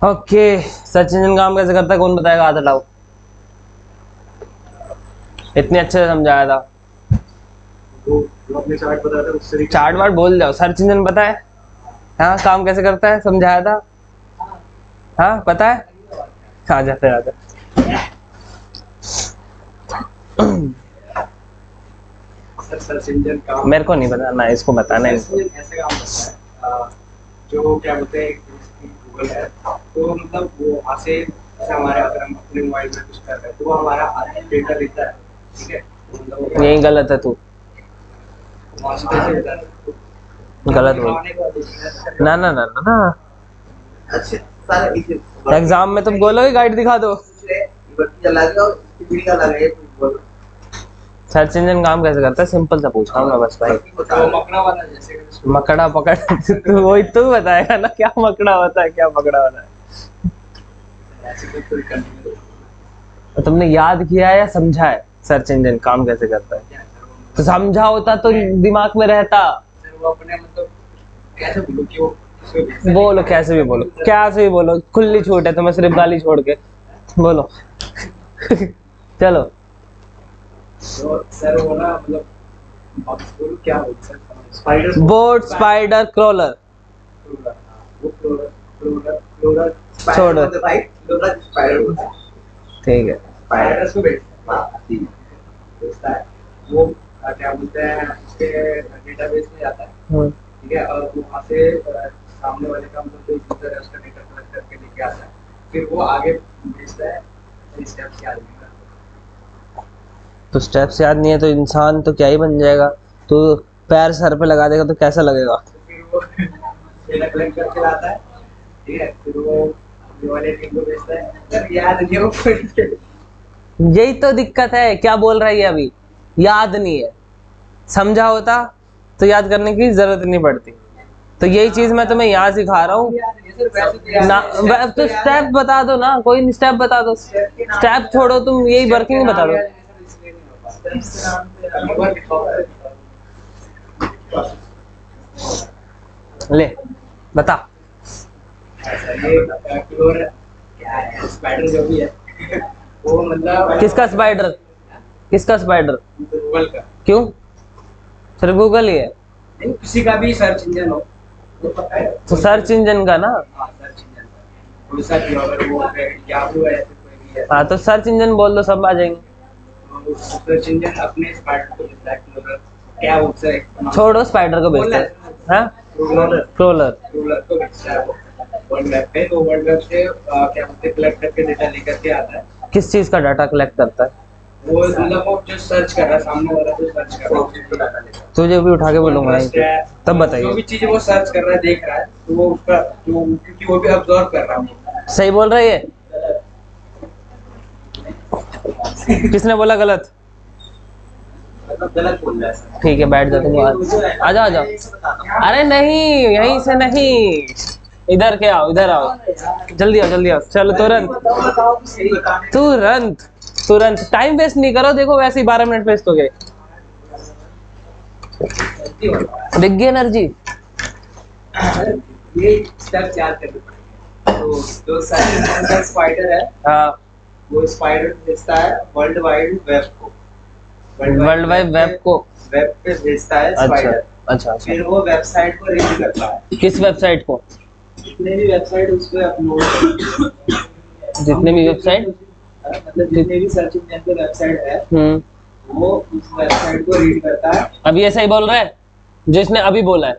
Okay, search engine काम कैसे करता है कौन बताएगा? हाथ हटाओ। इतने अच्छे से समझाया था। चार्ट वार्ट बोल जाओ। सर्च इंजन पता है? हाँ, काम कैसे करता है समझाया था। हाँ पता है। आ जा फिर, आ जा। सर्च इंजन काम मेरे को नहीं पता ना, इसको बताना है। ऐसे काम करता है जो क्या बोलते हैं गूगल है, तो मतलब वो वहाँ से जैसे हमारे अगर हम अपने मोबाइल में कुछ कर रहे हैं तो वो हमारा डेटा लेता है, ठीक है। मतलब यही गलत है तू, वहाँ से कैसे लेता है? गलत बोल। ना ना ना ना ना, अच्छा सारा इसे एग्जाम में तुम बोलोगे गाइड दिखा दो। बत्ती जला के और टिकड़ी का लगा है बोलो। सर्च इंजन काम कैसे करता है सिंपल सा पूछ रहा हूँ मैं बस भाई। तो मकड़ा वाला जैसे मकड़ा पकड़ तू वही तू बताएगा ना, क्या मकड़ा होता है क्या पकड़ा होता है। तो तुमने याद किया है या समझा है सर्च इंजन काम कैसे करता है? तो समझा होता तो दिमाग में रहता। वो अपने मतलब कैसे बोलूं कि वो बोलो कैसे भी बोलो, कैसे भी बोलो, खुली छूट है तुम्हें, सिर्फ गाली छोड़ के बोलो। चलो। तो सर वो ना मतलब बोलो क्या बोलते हैं स्पाइडर बोट स्पाइडर क्रॉलर वो क्लोरर छोड़ स्पाइडर भाई क्लोरर स्पाइडर होता है, ठीक है। स्पाइडर को बेचता है वो क्या बोलते हैं उसके डेटाबेस में जाता है, ठीक है। और वो वहाँ से सामने वाले का मतलब जो यूजर है उसका डेटा कलेक्ट करके लेके आता है, फिर वो आगे भेजता है स्टेप्स याद नहीं करता। तो स्टेप्स याद नहीं है तो इंसान तो क्या ही बन जाएगा। तो पैर सर पे लगा देगा तो कैसा लगेगा? तो फिर वो डेटा कलेक्ट करके लाता है, ठीक है। फिर वो सामने वाले टीम को भेजता है, सर याद नहीं है वो पढ़ के। यही तो दिक्कत है, क्या बोल रही है अभी? याद नहीं है। समझा होता तो याद करने की जरूरत नहीं पड़ती। तो यही चीज मैं तुम्हें यहाँ सिखा रहा हूँ ना। तो स्टेप बता दो ना, कोई नहीं, स्टेप बता दो। स्टेप छोड़ो, तुम यही वर्किंग बता दो। ले बता। स्पाइडर जो भी है वो मतलब किसका स्पाइडर? किसका स्पाइडर? गूगल का, क्यों? सिर्फ गूगल ही है? नहीं किसी का भी सर्च इंजन हो तो पता है। तो सर्च इंजन का ना। हाँ सर्च इंजन का कोई सा भी अगर वो याहू है या फिर कोई भी है हाँ तो सर्च इंजन बोल दो, सब आ जाएंगे। तो सर्च इंजन अपने स्पाइडर को भेजता है, क्या बोलते हैं छोड़ो, स्पाइडर को भेजते हैं। हाँ, क्रोलर। क्रोलर को भेजता है वो वर्ल्ड वेब पे, तो वर्ल्ड वेब से क्या बोलते हैं कलेक्ट करके डेटा लेकर के आता है। किस चीज का डाटा कलेक्ट करता है? वो मतलब वो जो सर्च कर रहा है सामने वाला जो सर्च कर रहा है उसको डाटा लेगा। तुझे भी उठा के बोलूंगा तब जो बताइए। भी चीज वो सर्च कर रहा है देख रहा है तो वो उसका जो क्योंकि वो भी ऑब्जर्व कर रहा है। सही बोल रही है? किसने बोला गलत? मतलब गलत बोल रहा है सर। ठीक है, बैठ जा तुम। आ जाओ, आ जाओ। अरे नहीं, यहीं से नहीं, इधर के आओ, इधर आओ, जल्दी आओ, जल्दी आओ, चलो तुरंत तुरंत तुरंत। टाइम वेस्ट नहीं करो, देखो वैसे ही 12 मिनट वेस्ट हो गए। दिख गई एनर्जी। ये स्टेप याद कर लो। तो जो स्पाइडर है हाँ, वो स्पाइडर भेजता है वर्ल्ड वाइड वेब को, वर्ल्ड वाइड वेब को वेब पे भेजता है अच्छा स्पाइडर। अच्छा। फिर वो वेबसाइट को रीड करता है, किस वेबसाइट को? जितने भी वेबसाइट उस पे अपलोड, जितने भी वेबसाइट, मतलब जितने भी सर्च इंजन पे वेबसाइट है वो उस वेबसाइट को रीड करता है। अब ये सही बोल रहा है जिसने अभी बोला है?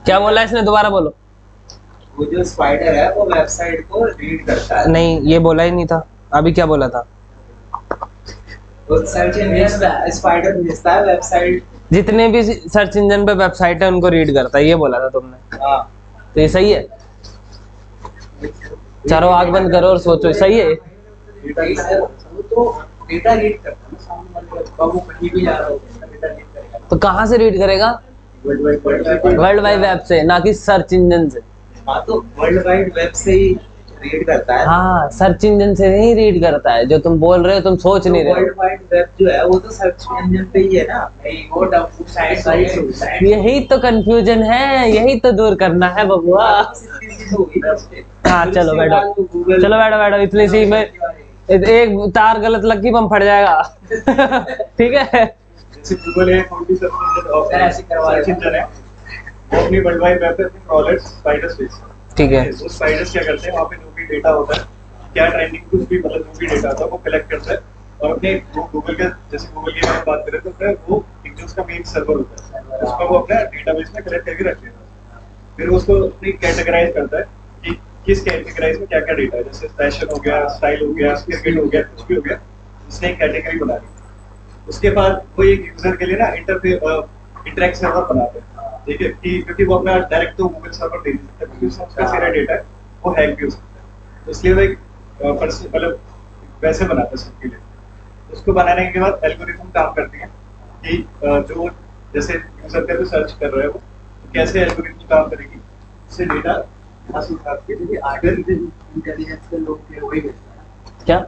क्या बोला है इसने, दोबारा बोलो। वो जो स्पाइडर है वो वेबसाइट को रीड करता है। नहीं, ये बोला ही नहीं था। अभी क्या बोला था? वो सर्च इंजन स्पाइडर भेजता है वेबसाइट, जितने भी सर्च इंजन पे वेबसाइट है उनको रीड करता है, ये बोला था तुमने। हाँ तो ये सही है? चारों आंख बंद करो और सोचो, सही है? वो तो डेटा रीड करता है ना सामने वाले का, वो कहीं भी जा रहा हो डेटा रीड करेगा। तो कहाँ से रीड करेगा? वर्ल्ड वाइड वेब से, ना कि सर्च इंजन से। हाँ तो वर्ल्ड वाइड वेब से ही रीड करता है। हाँ, सर्च इंजन से नहीं रीड करता है, जो तुम बोल रहे हो तुम सोच नहीं रहे वर्ल्ड वाइड वेब जो है वो तो सर्च इंजन पे ही है ना। नहीं, वो साइट यही तो कंफ्यूजन है, यही तो दूर करना है बबुआ। हाँ चलो बैठो, चलो बैठो बैठो, इतनी सी में एक तार गलत लग गई बम फट जाएगा। ठीक है। जैसे गूगल है, कौन सी सर्च इंजन है, वो अपनी वर्ल्ड वाइड वेब पे अपने क्रॉलर्स स्पाइडर्स भेजता है। ठीक है। वो स्पाइडर्स क्या करते हैं, वहाँ पे जो भी डेटा होता है, क्या ट्रेंडिंग कुछ भी मतलब जो भी डेटा होता है वो कलेक्ट करता है और अपने गूगल के, जैसे गूगल की अगर बात करें तो फिर वो एक जो उसका मेन सर्वर होता है उसमें वो अपना डेटाबेस में कलेक्ट करके रख लेता है। फिर उसको अपनी कैटेगराइज करता है कि किस कैटेगराइज में क्या क्या डेटा है, जैसे फैशन हो गया, स्टाइल हो गया, क्रिकेट हो गया, कुछ भी हो गया, उसने एक कैटेगरी बना ली। उसके बाद वो एक यूजर के लिए ना इंटरैक्ट सर्वर बनाते हैं, ठीक है, कि क्योंकि वो अपना डायरेक्ट तो गूगल सर्वर दे नहीं सकता क्योंकि उसमें उसका सारा डेटा है वो हैक भी हो सकता है, तो इसलिए वो एक पर्सन मतलब वैसे बनाता है सबके लिए। उसको बनाने के बाद एल्गोरिथम काम करती है कि जो जैसे यूजर का जो सर्च कर रहा है वो तो कैसे एल्गोरिथम काम करेगी, उससे डेटा हासिल करके आगे इंटेलिजेंस के लोग के वही भेजता है। क्या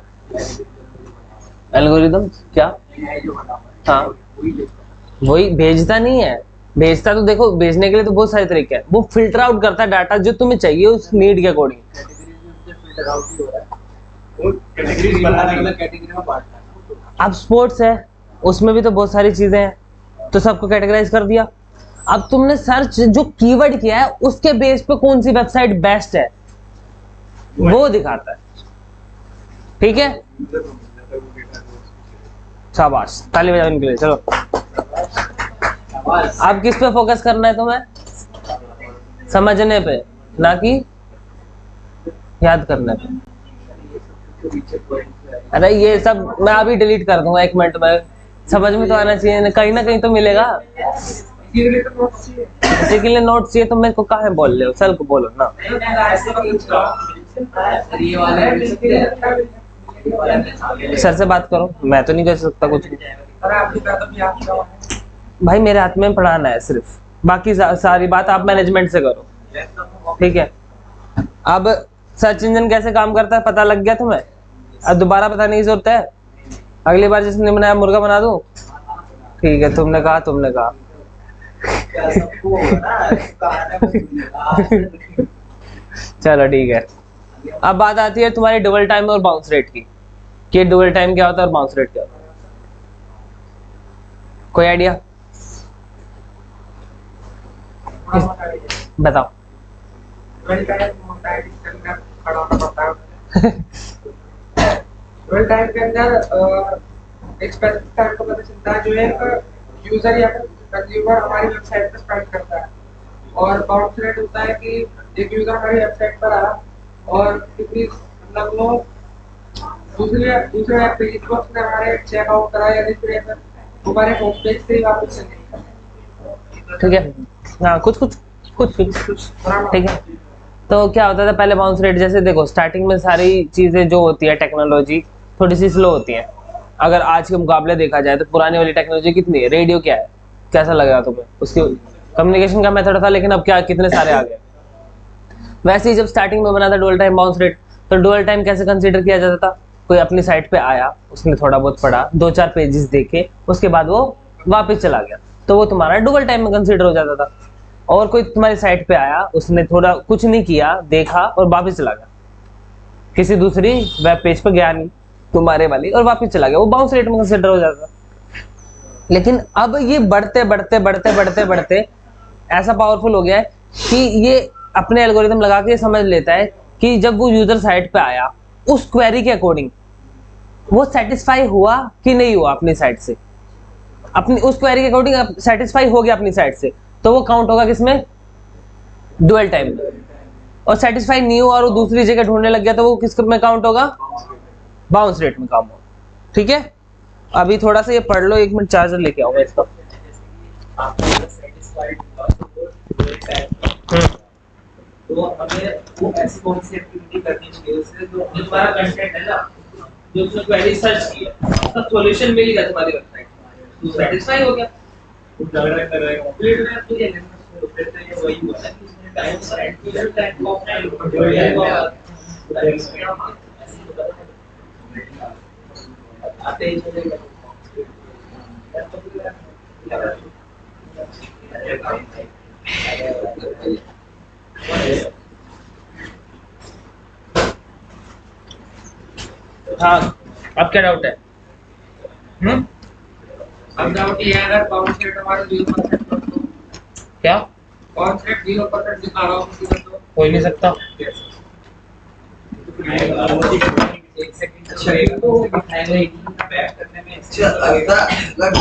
एल्गोरिदम क्या? जो बना हुआ है, हाँ वही भेजता है। वही भेजता नहीं है, भेजता तो देखो भेजने के लिए तो बहुत सारे तरीके हैं, वो फिल्टर आउट करता है डाटा जो तुम्हें चाहिए उस नीड के अकॉर्डिंग। कैटेगरी में से फिल्टर आउट ही हो रहा है, वो कैटेगरीज बना अलग कैटेगरी में बांटता है। अब स्पोर्ट्स है, उसमें भी तो बहुत सारी चीजें हैं, तो सबको कैटेगराइज कर दिया। अब तुमने सर्च जो कीवर्ड किया है उसके बेस पे कौन सी वेबसाइट बेस्ट है वो दिखाता है। ठीक है, शाबाश, ताली बजाओ इनके लिए। चलो अब किस पे फोकस करना है तुम्हें? समझने पे, ना कि याद करने पे। अरे ये सब मैं अभी डिलीट कर दूंगा 1 मिनट में, समझ में तो आना चाहिए, कहीं ना कहीं तो मिलेगा। इसी के लिए नोट्स चाहिए तो मेरे को काहे बोल रहे हो, सर को बोलो ना। सर से बात करो, मैं तो नहीं कर सकता कुछ भी। भाई मेरे हाथ में पढ़ाना है सिर्फ, बाकी सारी बात आप मैनेजमेंट से करो। ठीक है, अब सर्च इंजन कैसे काम करता है पता लग गया तुम्हें? अब दोबारा बताने की जरूरत है? अगली बार जिसने बनाया मुर्गा बना दूं? ठीक है, तुमने कहा। चलो ठीक है। अब बात आती है तुम्हारी डबल टाइम और बाउंस रेट की, कि डबल टाइम क्या होता है और बाउंस रेट क्या होता है। कोई आइडिया? बताओ। डुअल टाइम के अंदर एक स्पेसिफिक टाइम का पता चलता है जो एक यूजर या कंज्यूमर हमारी वेबसाइट पर स्पेंड करता है, और बाउंस रेट होता है कि एक यूजर हमारी वेबसाइट पर आया और कितनी मतलब वो दूसरे पेज को उसने हमारे चेकआउट करा या फिर हमारे होम पेज से ही वापस चले गए। ठीक है, हाँ कुछ ठीक है। तो क्या होता था पहले बाउंस रेट, जैसे देखो स्टार्टिंग में सारी चीजें जो होती है टेक्नोलॉजी थोड़ी सी स्लो होती है। अगर आज के मुकाबले देखा जाए तो पुरानी वाली टेक्नोलॉजी कितनी है, रेडियो क्या है, कैसा लगा तुम्हें? उसकी कम्युनिकेशन का मेथड था, लेकिन अब क्या कितने सारे आ गए। वैसे ही जब स्टार्टिंग में बना था डुअल टाइम बाउंस रेट, तो डुअल टाइम कैसे कंसीडर किया जाता था? कोई अपनी साइट पे आया, उसने थोड़ा बहुत पढ़ा, 2-4 पेजेस देखे, उसके बाद वो वापस चला गया, तो वो तुम्हारा डुअल टाइम में कंसीडर हो जाता था। और कोई तुम्हारी साइट पे आया, उसने थोड़ा कुछ नहीं किया, देखा और वापस चला गया, किसी दूसरी वेब पेज पे गया नहीं तुम्हारे वाली और वापस चला गया, वो बाउंस रेट में कंसीडर हो जाता। लेकिन अब ये बढ़ते ऐसा पावरफुल हो गया है कि ये अपने एल्गोरिथम लगा के समझ लेता है कि जब वो यूजर साइट पे आया उस क्वेरी के अकॉर्डिंग वो सेटिस्फाई हुआ कि नहीं हुआ अपनी साइट से, अपनी उस क्वेरी के अकॉर्डिंग सेटिस्फाई हो गया अपनी साइट से, तो वो काउंट होगा किसमें? डुअल टाइम में। और सेटिस्फाई नहीं हुआ और वो दूसरी जगह ढूंढने लग गया, तो वो किस में काउंट होगा? बाउंस रेट में काउंट होगा। ठीक है, अभी थोड़ा सा ये पढ़ लो, 1 मिनट चार्जर लेके आऊंगा इसका। तो हमें वो ऐसी कौन सी एक्टिविटी करनी चाहिए उससे जो तुम्हारा कंटेंट है ना, जो तुमने क्वेरी सर्च की है उसका सॉल्यूशन मिल गया तुम्हारी वेबसाइट में, तो सेटिस्फाई हो गया। तुम लग रहा है कर रहे हो कंप्लीट में तो ये फिर तो ये वही हुआ ना कि उसने टाइम सेट किया, टाइम ऑफ टाइम हाँ, अब क्या डाउट है? अब डाउट ये है, अगर बाउंस रेट हमारा 0% हो तो क्या बाउंस रेट 0% दिखा रहा हूँ किसी तो हो ही नहीं सकता।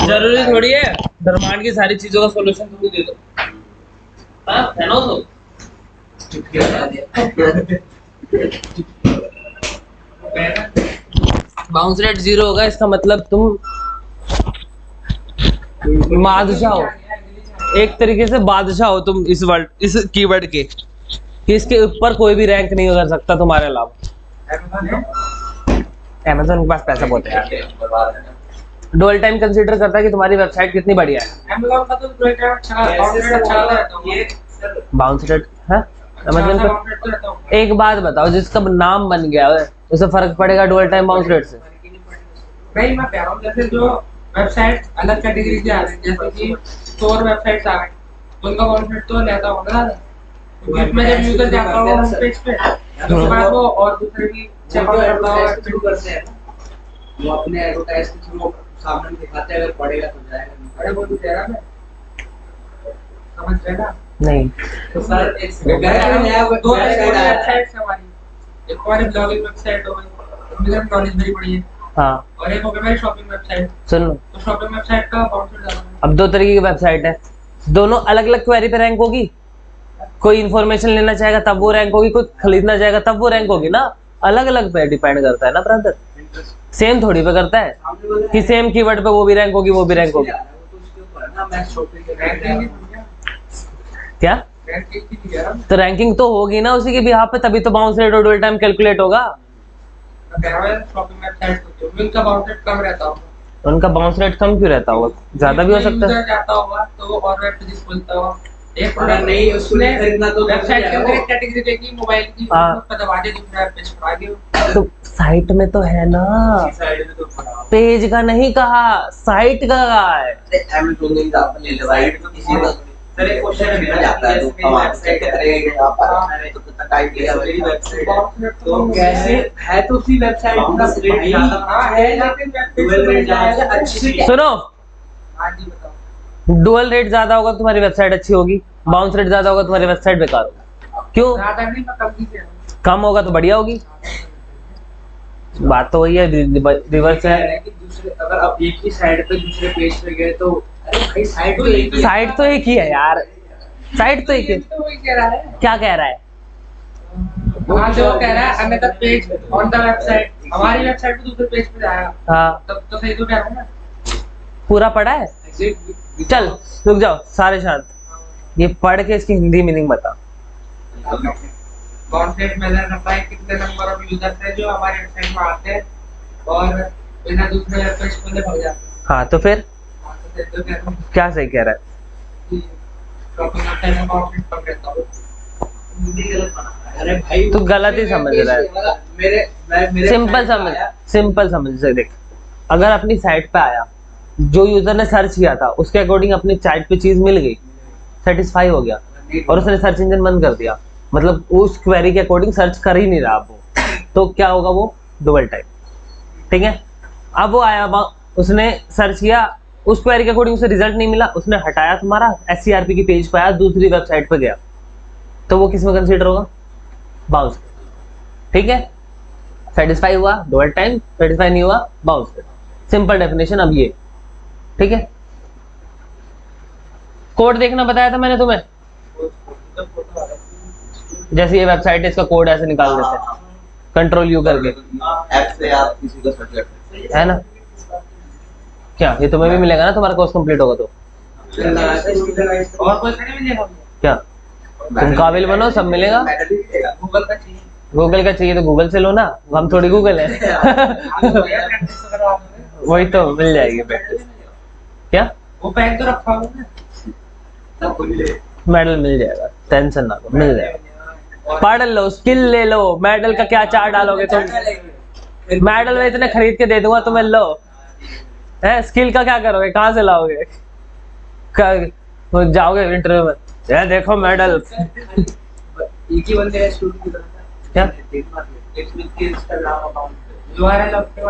जरूरी थोड़ी है ब्रह्मांड की सारी चीजों का सॉल्यूशन तुम ही दे दो। हाँ, है ना तो? बाउंस रेट 0 होगा, इसका मतलब तुम बादशाह हो, एक तरीके से बादशाह हो तुम इस वर्ड, इस कीवर्ड के, कि इसके ऊपर कोई भी रैंक नहीं कर सकता तुम्हारे अलावा। अमेज़न के पास पैसा बहुत है। डुअल टाइम कंसीडर करता है कि तुम्हारी वेबसाइट कितनी बढ़िया है। Amazon का तो डुअल टाइम अच्छा, बाउंस रेट अच्छा रहता है। बाउंस रेट है अमेज़न का। बाउंस रेट तो रहता हूँ। एक बात बताओ, जिसका नाम बन गया है उसे फर्क पड़ेगा डुअल टाइम बाउंस रेट से? नहीं, मैं कह रहा हूँ जैसे जो वेबसाइट अलग कैटेगरी से आ रही है, जैसे कि स्टोर वेबसाइट्स आ गई, तो उनका बाउंस रेट तो रहता होगा ना, क्योंकि उसमें जब यूजर जाता होगा होम पेज पे, तो उसके बाद वो और दूसरे भी चेकआउट करता होगा, शुरू करते हैं वो अपने एडवर्टाइज के थ्रू सामने दिखाते हैं, अगर पड़ेगा तो जाएगा। अरे वो तो कह रहा मैं समझ रहे ना। नहीं, तो सर एक दो वेबसाइट्स हमारी, एक हमारी ब्लॉगिंग वेबसाइट हो गई, मुझे नॉलेज मेरी बड़ी है, हाँ और एक हो गई मेरी शॉपिंग वेबसाइट। सुनो, तो शॉपिंग वेबसाइट का बाउंस रेट ज्यादा है। अब दो तरीके की वेबसाइट है, दोनों अलग अलग क्वेरी पे रैंक होगी। कोई इन्फॉर्मेशन लेना चाहेगा तब वो रैंक होगी, कोई खरीदना चाहेगा तब वो रैंक होगी ना। अलग अलग पे डिपेंड करता है ना ब्रदर, सेम थोड़ी पे करता है कि सेम कीवर्ड पे वो भी रैंक होगी वो भी रैंक होगी। क्या तो रैंकिंग तो होगी ना उसी के बिहाफ पे, तभी तो बाउंस रेट और डुअल टाइम कैलकुलेट होगा। शॉपिंग वेबसाइट होती है, उनका बाउंस रेट कम रहता होगा। उनका बाउंस रेट कम क्यों रहता होगा? ज्यादा भी हो सकता है। यूजर जाता होगा तो वो और वेब पेजेस खोलता होगा, एक अगर नहीं उसने खरीदना तो वेबसाइट के अंदर एक कैटेगरी देखी मोबाइल की, हाँ। उस पर दबा दे, दूसरा वेब पेज पर आ गया। तो साइट में तो है ना, साइड में तो पड़ा पेज का नहीं कहा, साइट का कहा है। Amazon ने एग्जांपल ले लिया, साइड तो किसी का सर एक क्वेश्चन है जाता है तो हम वेबसाइट के तरह यहां पर तो कितना टाइप किया मेरी वेबसाइट तो कैसे है, तो उसी वेबसाइट का रेट ज्यादा हाँ है, लेकिन वेब पेज पे जाएगा अच्छी सुनो, हाँ जी बताओ। डुअल रेट ज्यादा होगा तो तुम्हारी वेबसाइट अच्छी होगी, बाउंस रेट ज्यादा होगा तुम्हारी वेबसाइट बेकार होगी। क्यों? ज्यादा नहीं, मैं कम नहीं कम होगा तो बढ़िया होगी। बात तो वही है, रिवर्स है। कि दूसरे अगर आप एक ही साइड पे दूसरे पेज पे गए तो अरे भाई साइड तो एक ही साइट तो एक ही है यार, साइट तो एक ही। तो वही कह रहा है। क्या कह रहा है? हाँ जो कह रहा है another page on the website, हमारी वेबसाइट पे दूसरे पेज पे जाएगा, हाँ तब तो सही तो कह रहा हूँ ना। पूरा पढ़ा है? चल रुक जाओ सारे शांत, ये पढ़ के इसकी हिंदी मीनिंग बता। कॉन्टेंट मेजर करता है कितने नंबर ऑफ यूजर्स हैं जो हमारे वेबसाइट में आते हैं और बिना दूसरे वेब पेज खोले भग जाते हैं। हाँ तो फिर हाँ, तो फिर तो कह रहा हूँ क्या सही कह रहा है? कि शॉपिंग वेबसाइट में कॉन्टेंट कम रहता हो। अरे भाई तू गलत ही समझ रहा है। मेरे सिंपल समझ, सिंपल समझ से देख, अगर अपनी साइट पे आया, जो यूजर ने सर्च किया था उसके अकॉर्डिंग अपनी साइट पे चीज मिल गई, सेटिस्फाई हो गया और उसने सर्च इंजन बंद कर दिया, मतलब उस क्वेरी के अकॉर्डिंग सर्च कर ही नहीं रहा वो, तो क्या होगा? वो डुअल टाइम। ठीक है, अब वो आया, उसने सर्च किया, उस क्वेरी के अकॉर्डिंग उसे रिजल्ट नहीं मिला, उसने हटाया तुम्हारा, SCRP की पेज पे आया, दूसरी वेबसाइट पे गया, तो वो किस में कंसीडर होगा? बाउंस। ठीक है, सेटिस्फाई हुआ डुअल टाइम, सेटिस्फाई नहीं हुआ बाउंस। सिंपल डेफिनेशन अब ये। ठीक है, कोड देखना बताया था मैंने तुम्हें, जैसे ये वेबसाइट है इसका कोड ऐसे निकाल देते हैं कंट्रोल यू करके, ऐप से आप किसी को सर्च करते है ना? क्या ये तुम्हें भी मिलेगा ना तुम्हारा कोर्स कंप्लीट होगा तो? और कुछ नहीं मिलेगा क्या तुम काबिल बनो सब मिलेगा। गूगल का चाहिए। गूगल का चाहिए तो गूगल से लो ना, हम थोड़ी गूगल है। वही तो मिल जाएगी प्रैक्टिस। क्या वो पैक तो रखा होगा ना, मेडल मिल जाएगा, टेंशन ना लो, मिल जाएगा। पढ़ लो, स्किल ले लो, मेडल का क्या चार्ट डालोगे तुम? मेडल में इतने खरीद के दे दूंगा तुम्हें, लो है। स्किल का क्या करोगे, कहाँ से लाओगे? जाओगे इंटरव्यू में, ये देखो मेडल। एक ही बंदे हैं स्टूडेंट की तरह क्या? इंस्टाग्राम अकाउंट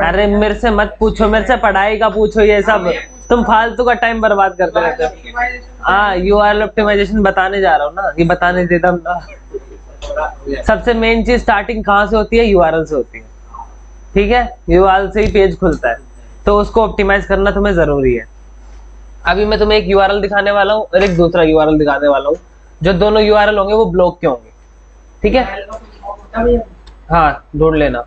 अरे मेरे से मत पूछो, मेरे से पढ़ाई का पूछो ये सब। तुम फालतू का टाइम बर्बाद करते रहते हो। हाँ, यूआरएल ऑप्टिमाइजेशन बताने जा रहा हूँ ना, ये बताने देता हूँ ना। सबसे मेन चीज स्टार्टिंग कहाँ से होती है? यूआरएल से होती है, ठीक है? यूआरएल से ही पेज खुलता है, तो उसको ऑप्टिमाइज करना तुम्हें जरूरी है। अभी मैं तुम्हें एक यूआरएल दिखाने वाला हूँ और एक दूसरा यूआरएल दिखाने वाला हूँ। जो दोनों यूआरएल होंगे वो ब्लॉक के होंगे, ठीक है? हाँ, ढूंढ लेना।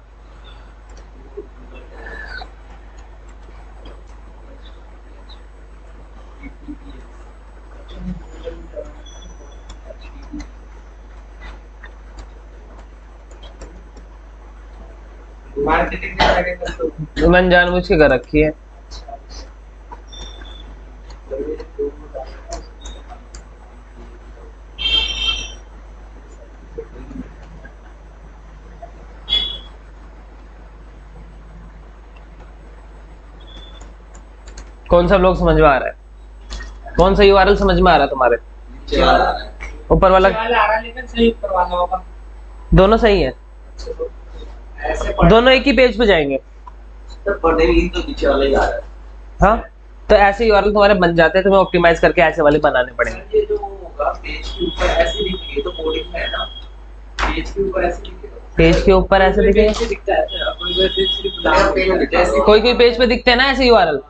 मार्केटिंग मैंने जानबूझ के कर रखी है। कौन सा ब्लॉग समझ में आ रहा है? कौन सा यूआरएल समझ में आ रहा है तुम्हारे? ऊपर वाला लेकिन सही ऊपर वाला होगा। दोनों सही है, दोनों एक ही पेज पे जाएंगे। तो नीचे वाला ही आ रहा है। हाँ, तो ऐसे यूआरएल तुम्हारे बन जाते हैं, तुम्हें ऑप्टिमाइज करके ऐसे वाले बनाने पड़ेंगे। ये जो होगा पेज के ऊपर ऐसे दिखेगा, तो कोडिंग में है ना, पेज के ऊपर ऐसे दिखेगा। पेज के ऊपर ऐसे दिखेगा, दिखता है कोई कोई पेज पे दिखते हैं ना ऐसे यूआरएल,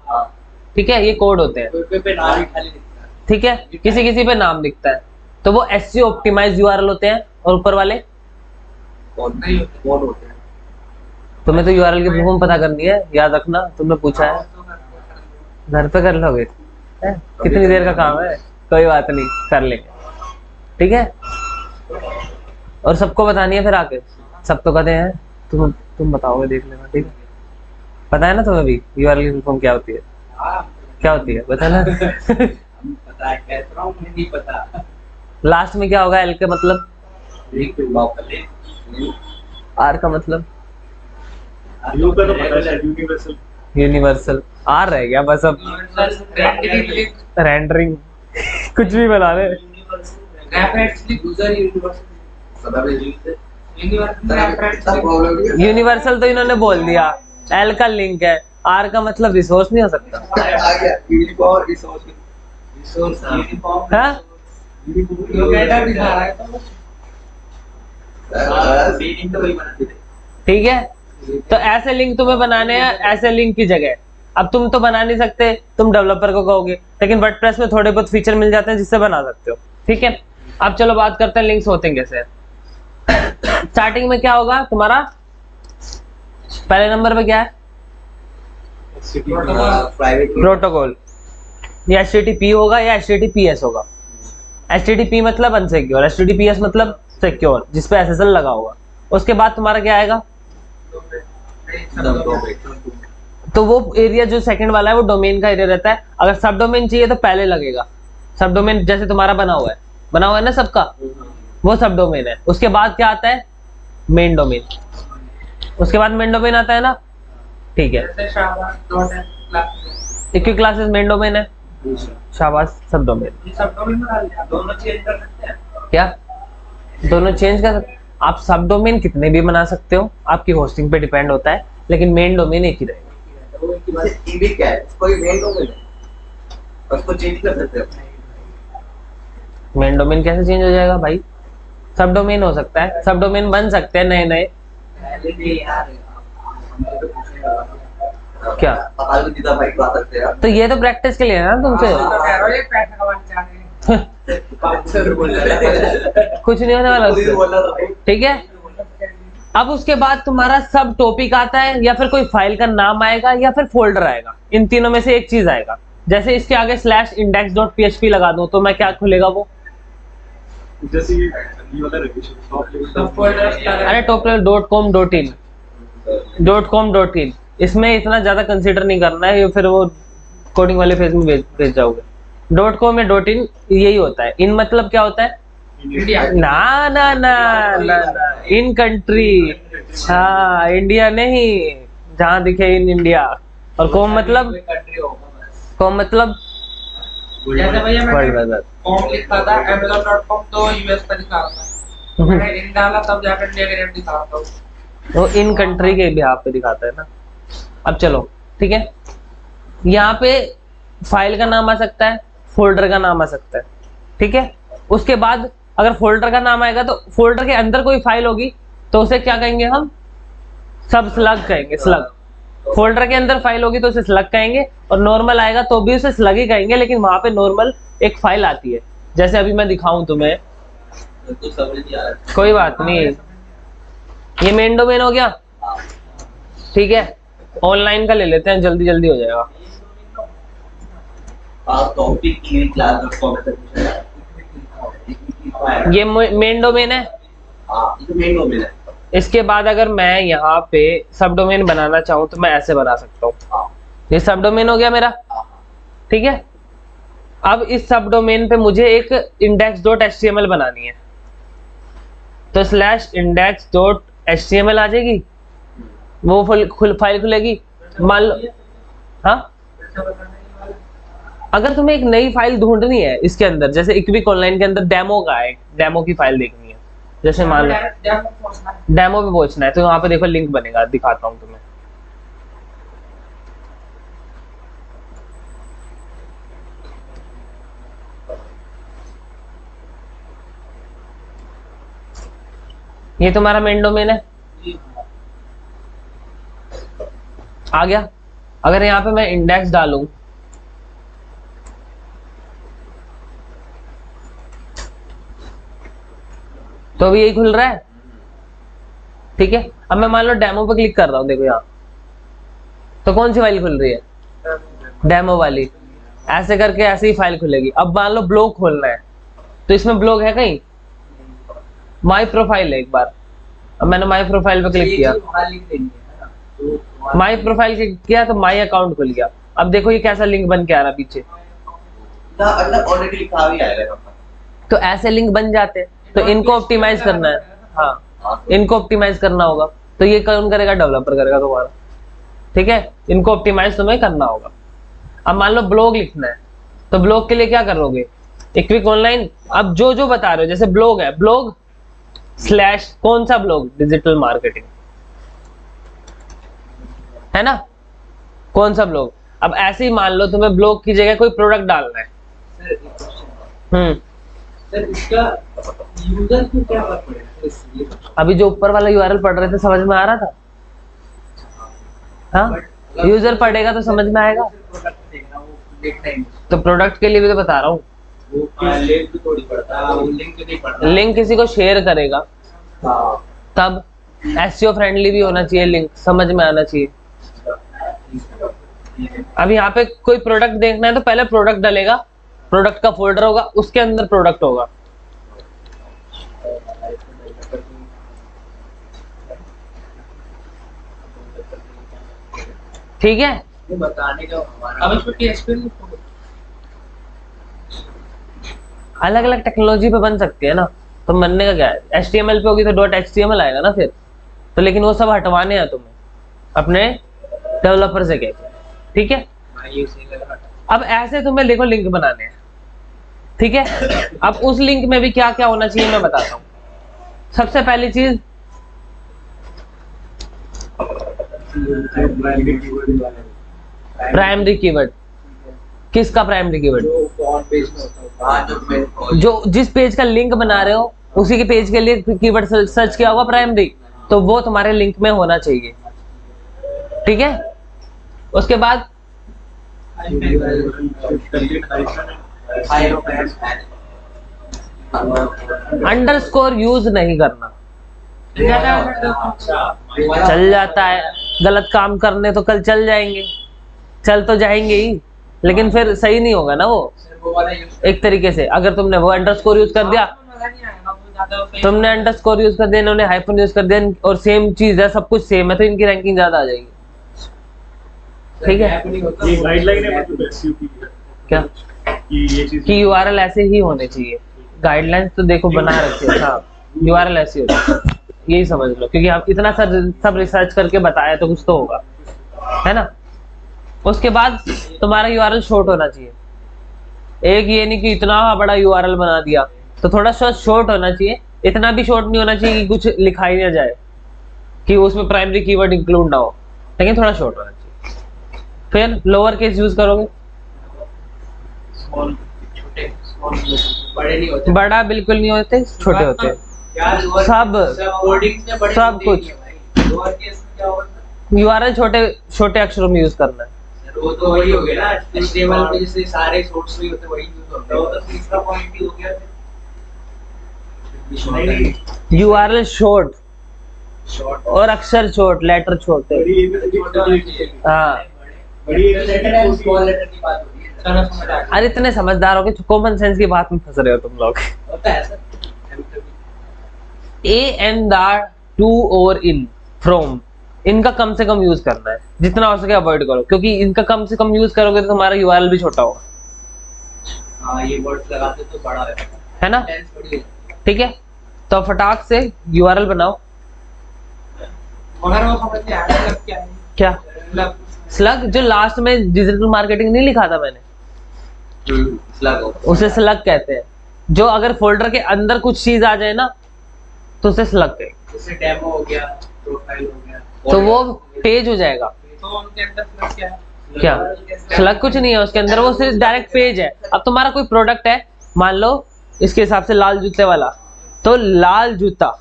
ठीक है? ये कोड होते हैं, पे नाम ही खाली दिखता है, ठीक है? किसी किसी पे नाम दिखता है, तो वो एसईओ ऑप्टिमाइज यूआरएल होते हैं। और ऊपर वाले कौन नहीं होते हैं। तुम्हें तो यूआरएल की परफॉर्म पता करनी है, याद रखना, तुमने पूछा है। घर पे कर लोगे? कितनी देर का काम है, कोई बात नहीं, कर लेंगे, ठीक है? और सबको बतानी है फिर आके, सब तो कहते हैं। तुम बताओगे, देख लेना, ठीक है? पता है ना तुम्हें भी यूआरएल की परफॉर्म क्या होती है? क्या होती है बता ना। पता है, कह रहा हूं, मुझे नहीं पता। लास्ट में क्या होगा? एल का मतलब? आर का मतलब? यू का तो पता है, यूनिवर्सल। यूनिवर्सल। आर रह गया बस अब। रेंडरिंग कुछ भी बना ले। यूनिवर्सल तो इन्होंने बोल दिया, एल का लिंक है, आर का मतलब रिसोर्स नहीं हो सकता। हाँ? ठीक है, तो ऐसे लिंक तुम्हें बनाने हैं, ऐसे लिंक की जगह। अब तुम तो बना नहीं सकते, तुम डेवलपर को कहोगे, लेकिन वर्डप्रेस में थोड़े बहुत फीचर मिल जाते हैं जिससे बना सकते हो, ठीक है? अब चलो बात करते हैं लिंक्स होते हैं कैसे। स्टार्टिंग में क्या होगा तुम्हारा? पहले नंबर पे क्या है? प्रोटोकॉल। या HTTP होगा या HTTPS होगा। HTTP मतलब अनसिक्योर, HTTPS मतलब सिक्योर, जिसपे SSL लगा होगा। उसके बाद तुम्हारा क्या आएगा? तो वो एरिया जो सेकंड वाला है वो डोमेन का एरिया रहता है। अगर सब डोमेन चाहिए तो पहले लगेगा। सब डोमेन जैसे तुम्हारा बना हुआ है ना सबका, वो सब डोमेन है। उसके बाद क्या आता है? Main domain. उसके बाद मेन डोमेन आता है ना, ठीक है? इक्वी क्लासेस मेन डोमेन है, शाबाश सब डोमेन। दोनों चेंज कर सकते हैं क्या? दोनों चेंज कर सकते? आप सब डोमेन कितने भी बना सकते हो, आपकी होस्टिंग पे डिपेंड होता है, लेकिन मेन डोमेन एक ही रहेगा। क्या है? कोई मेन डोमेन है, उसको चेंज कर सकते हैं। मेन डोमेन कैसे चेंज हो जाएगा भाई? सब डोमेन हो सकता है, सब डोमेन बन सकते हैं नए नए। क्या? तो ये तो प्रैक्टिस के लिए है ना तुमसे। कुछ नहीं होने वाला उससे, ठीक है? अब उसके बाद तुम्हारा सब टॉपिक आता है, या फिर कोई फाइल का नाम आएगा, या फिर फोल्डर आएगा। इन तीनों में से एक चीज आएगा। जैसे इसके आगे /index.php लगा दूं तो मैं क्या खुलेगा वो? जैसे ये वाला अरे टॉप लेवल .com.in इसमें इतना ज्यादा कंसीडर नहीं करना है, फिर वो कोडिंग वाले फेज में भेज जाओगे। .com या .in यही होता है। इन मतलब क्या होता है? इंडिया ना ना ना ना ना, इन कंट्री। हाँ, इंडिया नहीं, जहाँ दिखे इन इंडिया। और कॉम मतलब, कंट्री होगा बस। कॉम मतलब जैसे भैया वर्ल्ड मैंने वेदर। कॉम लिखा था amazon.com तो यूएस का दिखा रहा था, मैंने इन डाला तब जाकर इंडिया के रेट दिखा रहा था। वो इन कंट्री के बिहाफ पे दिखाता है ना। अब चलो, ठीक है, यहाँ पे फाइल का नाम आ सकता है, फोल्डर का नाम आ सकता है, ठीक है। उसके बाद अगर फोल्डर का नाम आएगा तो फोल्डर के अंदर कोई फाइल होगी तो उसे क्या कहेंगे हम, सब स्लग कहेंगे, स्लग। फोल्डर के अंदर फाइल होगी तो उसे स्लग कहेंगे, और नॉर्मल आएगा तो भी उसे स्लग ही कहेंगे, लेकिन वहां पे नॉर्मल एक फाइल आती है। जैसे अभी मैं दिखाऊं तुम्हें, तो समझ नहीं आ रहा। कोई बात नहीं, ये मेन डोमेन हो गया, ठीक है। ऑनलाइन का ले लेते हैं, जल्दी जल्दी हो जाएगा। टॉपिक की क्लास में कुछ है। ये मेन डोमेन है। हाँ, ये तो मेन डोमेन है। इसके बाद अगर मैं यहाँ पे सब डोमेन बनाना चाहूँ तो मैं ऐसे बना सकता हूँ। हाँ, ये सब डोमेन हो गया मेरा, हाँ, ठीक है। अब इस सब डोमेन पे मुझे एक index.html बनानी है, तो /index.html आ जाएगी, वो फाइल खुलेगी। मान लो, हाँ, अगर तुम्हें एक नई फाइल ढूंढनी है इसके अंदर, जैसे इक्विक ऑनलाइन के अंदर डेमो का है, डेमो की फाइल देखनी है, जैसे मान लो डेमो पे पहुंचना है, तो यहाँ पे देखो लिंक बनेगा, दिखाता हूँ तुम्हें। ये तुम्हारा मेन डोमेन है, आ गया। अगर यहाँ पे मैं इंडेक्स डालूं, तो अभी यही खुल रहा है, ठीक है। अब मैं मान लो डेमो पे क्लिक कर रहा हूँ, देखो यहाँ, तो कौन सी फाइल खुल रही है, डेमो वाली। ऐसे करके ऐसे ही फाइल खुलेगी। अब मान लो ब्लॉग खोलना है, तो इसमें ब्लॉग है कहीं, माई प्रोफाइल है एक बार। अब मैंने माई प्रोफाइल पे क्लिक किया, माई प्रोफाइल क्लिक किया तो माई अकाउंट खुल गया। अब देखो ये कैसा लिंक बन के आ रहा पीछे, ऑलरेडी लिखा भी आएगा। तो ऐसे लिंक बन जाते हैं। तो इनको ऑप्टिमाइज करना है, हाँ, इनको ऑप्टिमाइज करना होगा। तो ये कौन करेगा, डेवलपर करेगा तुम्हारा, ठीक है। इनको ऑप्टिमाइज तुम्हें करना होगा। अब मान लो ब्लॉग लिखना है, तो ब्लॉग के लिए क्या करोगे, इक्विक ऑनलाइन। अब जो जो बता रहे हो, जैसे ब्लॉग है, ब्लॉग / कौन सा ब्लॉग, डिजिटल मार्केटिंग, है ना, कौन सा ब्लॉग। अब ऐसे ही मान लो तुम्हें ब्लॉग की जगह कोई प्रोडक्ट डालना है। सर, इसका यूजर को क्या फर्क पड़ेगा? अभी जो ऊपर वाला यूआरएल पढ़ रहे थे, समझ में आ रहा था, हाँ, यूजर पढ़ेगा तो समझ में आएगा। तो प्रोडक्ट के लिए भी तो बता रहा हूँ, लिंक थोड़ी पड़ता है, वो लिंक नहीं पड़ता। लिंक किसी को शेयर करेगा तब एसईओ फ्रेंडली भी होना चाहिए, लिंक समझ में आना चाहिए। अब यहाँ पे कोई प्रोडक्ट देखना है तो पहले प्रोडक्ट डालेगा, प्रोडक्ट का फोल्डर होगा, उसके अंदर प्रोडक्ट होगा, ठीक है। बताने का हमारा अब इसमें PHP अलग अलग टेक्नोलॉजी पे बन सकती है ना, तो बनने का क्या है, HTML पे होगी तो .html आएगा ना फिर तो। लेकिन वो सब हटवाने हैं तुम्हें अपने डेवलपर से कहते हैं, ठीक है। अब ऐसे तुम्हें देखो लिंक बनाने हैं, ठीक है। अब उस लिंक में भी क्या क्या होना चाहिए मैं बताता हूँ। सबसे पहली चीज, प्राइमरी कीवर्ड। किसका प्राइमरी कीवर्ड, जो जिस पेज का लिंक बना रहे हो उसी के पेज के लिए कीवर्ड सर्च किया होगा प्राइमरी, तो वो तुम्हारे लिंक में होना चाहिए, ठीक है। उसके बाद अंडरस्कोर यूज नहीं करना, चल जाता है, गलत काम करने तो कल चल जाएंगे, चल तो जाएंगे ही, लेकिन फिर सही नहीं होगा ना वो। एक तरीके से अगर तुमने वो अंडरस्कोर यूज कर दिया, तुमने अंडरस्कोर यूज कर दिया, इन्होंने हाइफन यूज कर दिया, और सेम चीज है, सब कुछ सेम है, तो इनकी रैंकिंग ज्यादा आ जाएगी, ठीक है। गाइडलाइन है मतलब SEO की क्या कि ये चीज कि यूआरएल ऐसे ही होने चाहिए, गाइडलाइंस तो देखो बना रखी है, हाँ यूआरएल ऐसी होती है, यही समझ लो, क्योंकि आप इतना सब रिसर्च करके बताया तो कुछ तो होगा, है ना। उसके बाद तुम्हारा यूआरएल शॉर्ट होना चाहिए। एक ये नहीं कि इतना बड़ा यूआरएल बना दिया, तो थोड़ा सा शॉर्ट होना चाहिए। इतना भी शॉर्ट नहीं होना चाहिए कि कुछ लिखा ही ना जाए, कि उसमें प्राइमरी कीवर्ड इंक्लूड ना हो, लेकिन थोड़ा शॉर्ट होना चाहिए। फिर लोअर केस यूज करोगे, स्मॉल, छोटे, स्मॉल, बड़े नहीं होते, बड़ा बिल्कुल नहीं होते, छोटे होते हैं यार सब कोडिंग्स में बड़े सब होते कुछ। ही हैं भाई। लोअर केस में क्या होता यूआरएल छोटे छोटे अक्षरों में यूज करना है। है, वो तो वही हो गया ना, HTML पे जैसे सारे सोर्स भी होते वही यूज होते हैं, वो तो तीसरा पॉइंट ही हो गया। नहीं, यूआरएल शॉर्ट शॉर्ट और अक्षर छोट, लेटर छोटे, हाँ। बड़ी लेटर एंड स्मॉल लेटर की बात हो रही है, चलो समझ आ गया। अरे इतने समझदार हो कि कॉमन सेंस की बात में फंस रहे हो तुम लोग। होता है sir, a and the, to और इन, फ्रॉम, इनका कम से कम यूज करना है, जितना हो सके अवॉइड करो, क्योंकि इनका कम से कम यूज करोगे तो तुम्हारा यूआरएल भी छोटा होगा, हाँ ये वर्ड्स लगाते तो बड़ा है ना। टेंस बड़ी होती है। ठीक है, तो फटाक से यूआरएल बनाओ। मगर वो समझ नहीं आ रहा क्या है। क्या मतलब स्लग, जो लास्ट में डिजिटल मार्केटिंग नहीं लिखा था मैंने, स्लग हो, उसे स्लग कहते हैं। जो अगर फोल्डर के अंदर कुछ चीज आ जाए ना तो उसे स्लग कहते जैसे डेमो हो गया, प्रोफाइल हो गया, हैं, तो वो पेज हो जाएगा। तो उनके अंदर मतलब क्या है? क्या स्लग कुछ नहीं है उसके अंदर, वो सिर्फ डायरेक्ट पेज है। अब तुम्हारा कोई प्रोडक्ट है, मान लो इसके हिसाब से लाल जूते वाला, तो लाल जूता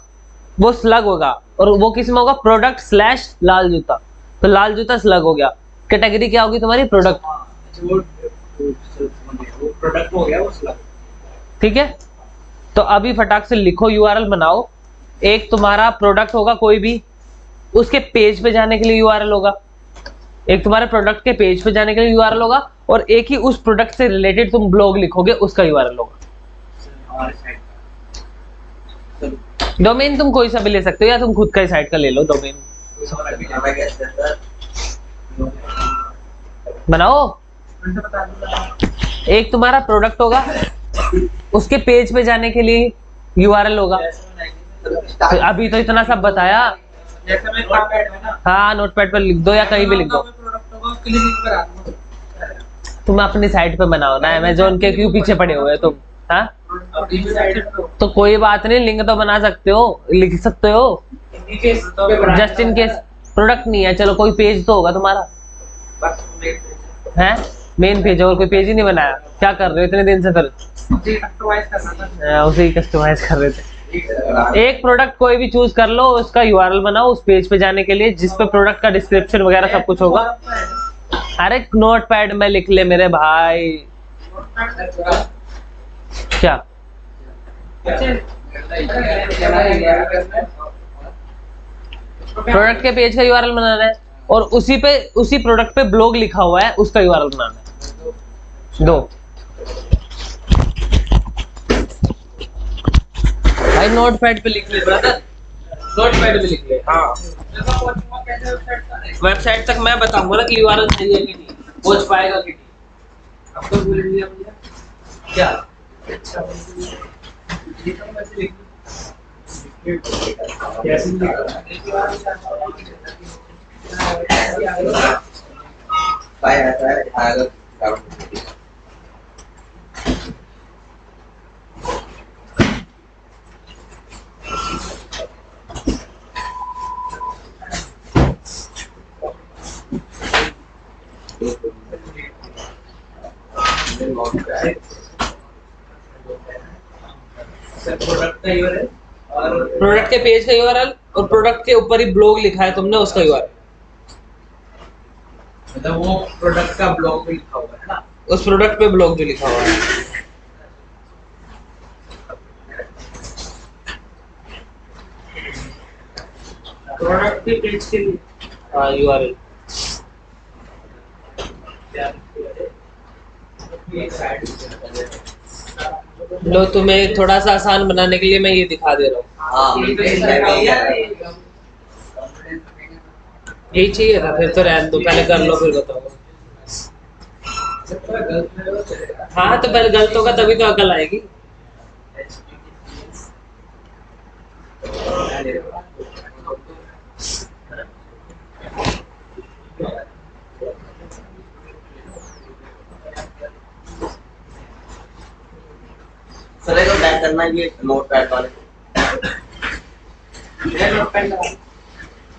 वो स्लग होगा, और वो किस में होगा, प्रोडक्ट स्लैश लाल जूता, तो लाल जूता स्लग हो गया। कैटेगरी क्या होगी तुम्हारी, प्रोडक्ट, वो प्रोडक्ट हो गया वो स्लग। ठीक है। तो अभी फटाक से लिखो, यूआरएल बनाओ। एक तुम्हारा प्रोडक्ट होगा कोई भी, उसके पेज पे जाने के लिए यूआरएल होगा, एक तुम्हारे प्रोडक्ट के पेज पे जाने के लिए यूआरएल होगा, और एक ही उस प्रोडक्ट से रिलेटेड तुम ब्लॉग लिखोगे उसका यूआरएल होगा। हमारे साइड डोमेन तुम कोई सा भी ले सकते हो, या तुम खुद का ही साइट का ले लो डोमेन, बनाओ। उनसे बता दो। एक तुम्हारा प्रोडक्ट होगा, उसके पेज पे जाने के लिए यूआरएल होगा। तो अभी तो इतना सब बताया, जैसे मैं नोटपैड में ना, हाँ नोटपैड पर लिख दो या कहीं भी लिख दो। प्रोडक्ट होगा उसके लिए लिंक बना दूंगा। तुम अपनी साइट पे बनाओ ना, अमेज़न के क्यों पीछे पड़े हुए हो तुम, हाँ। अपनी साइट पे तो कोई बात नहीं, लिंक तो बना सकते हो, लिख सकते हो, जस्ट इन केस प्रोडक्ट नहीं है, चलो कोई पेज तो होगा तुम्हारा, है मेन पेज, और कोई पेज ही नहीं बनाया, क्या कर रहे हो इतने दिन से फिर, कस्टमाइज करना था। उसे ही कस्टमाइज कर रहे थे। एक प्रोडक्ट कोई भी चूज कर लो, उसका यूआरएल बनाओ उस पेज पे जाने के लिए, जिस पे प्रोडक्ट का डिस्क्रिप्शन वगैरह सब कुछ होगा। अरे नोटपैड में लिख ले मेरे भाई, क्या प्रोडक्ट के पेज का यूआरएल बनाना है, और उसी प्रोडक्ट पे ब्लॉग लिखा हुआ है उसका यूआरएल बनाना है। दो भाई नोटपैड पे लिख ले ब्रदर, नोटपैड पे लिख ले, हाँ। वेबसाइट तक मैं बताऊंगा ना कि यूआरएल सही है कि नहीं, पहुंच पाएगा कि नहीं। अब तो भूल गया मुझे क्या अच्छा ये तो मैं लिख कैसे बाय आता है आगे प्रोडक्ट के पेज का यूआरएल, और प्रोडक्ट के ऊपर ही ब्लॉग लिखा है तुमने उसका यूआरएल, मतलब वो प्रोडक्ट का ब्लॉग भी लिखा हुआ है ना, उस प्रोडक्ट पे ब्लॉग जो लिखा हुआ है। प्रोडक्ट के पेज के लिए हाँ यूआरएल, लो तुम्हें थोड़ा सा आसान बनाने के लिए मैं ये दिखा दे रहा हूँ। यही चाहिए था, फिर तो रहने दो, पहले कर लो फिर बताओ। हाँ तो पहले गलत होगा तभी तो अकल आएगी। सर को बैक करना है ये नोट पैड वाले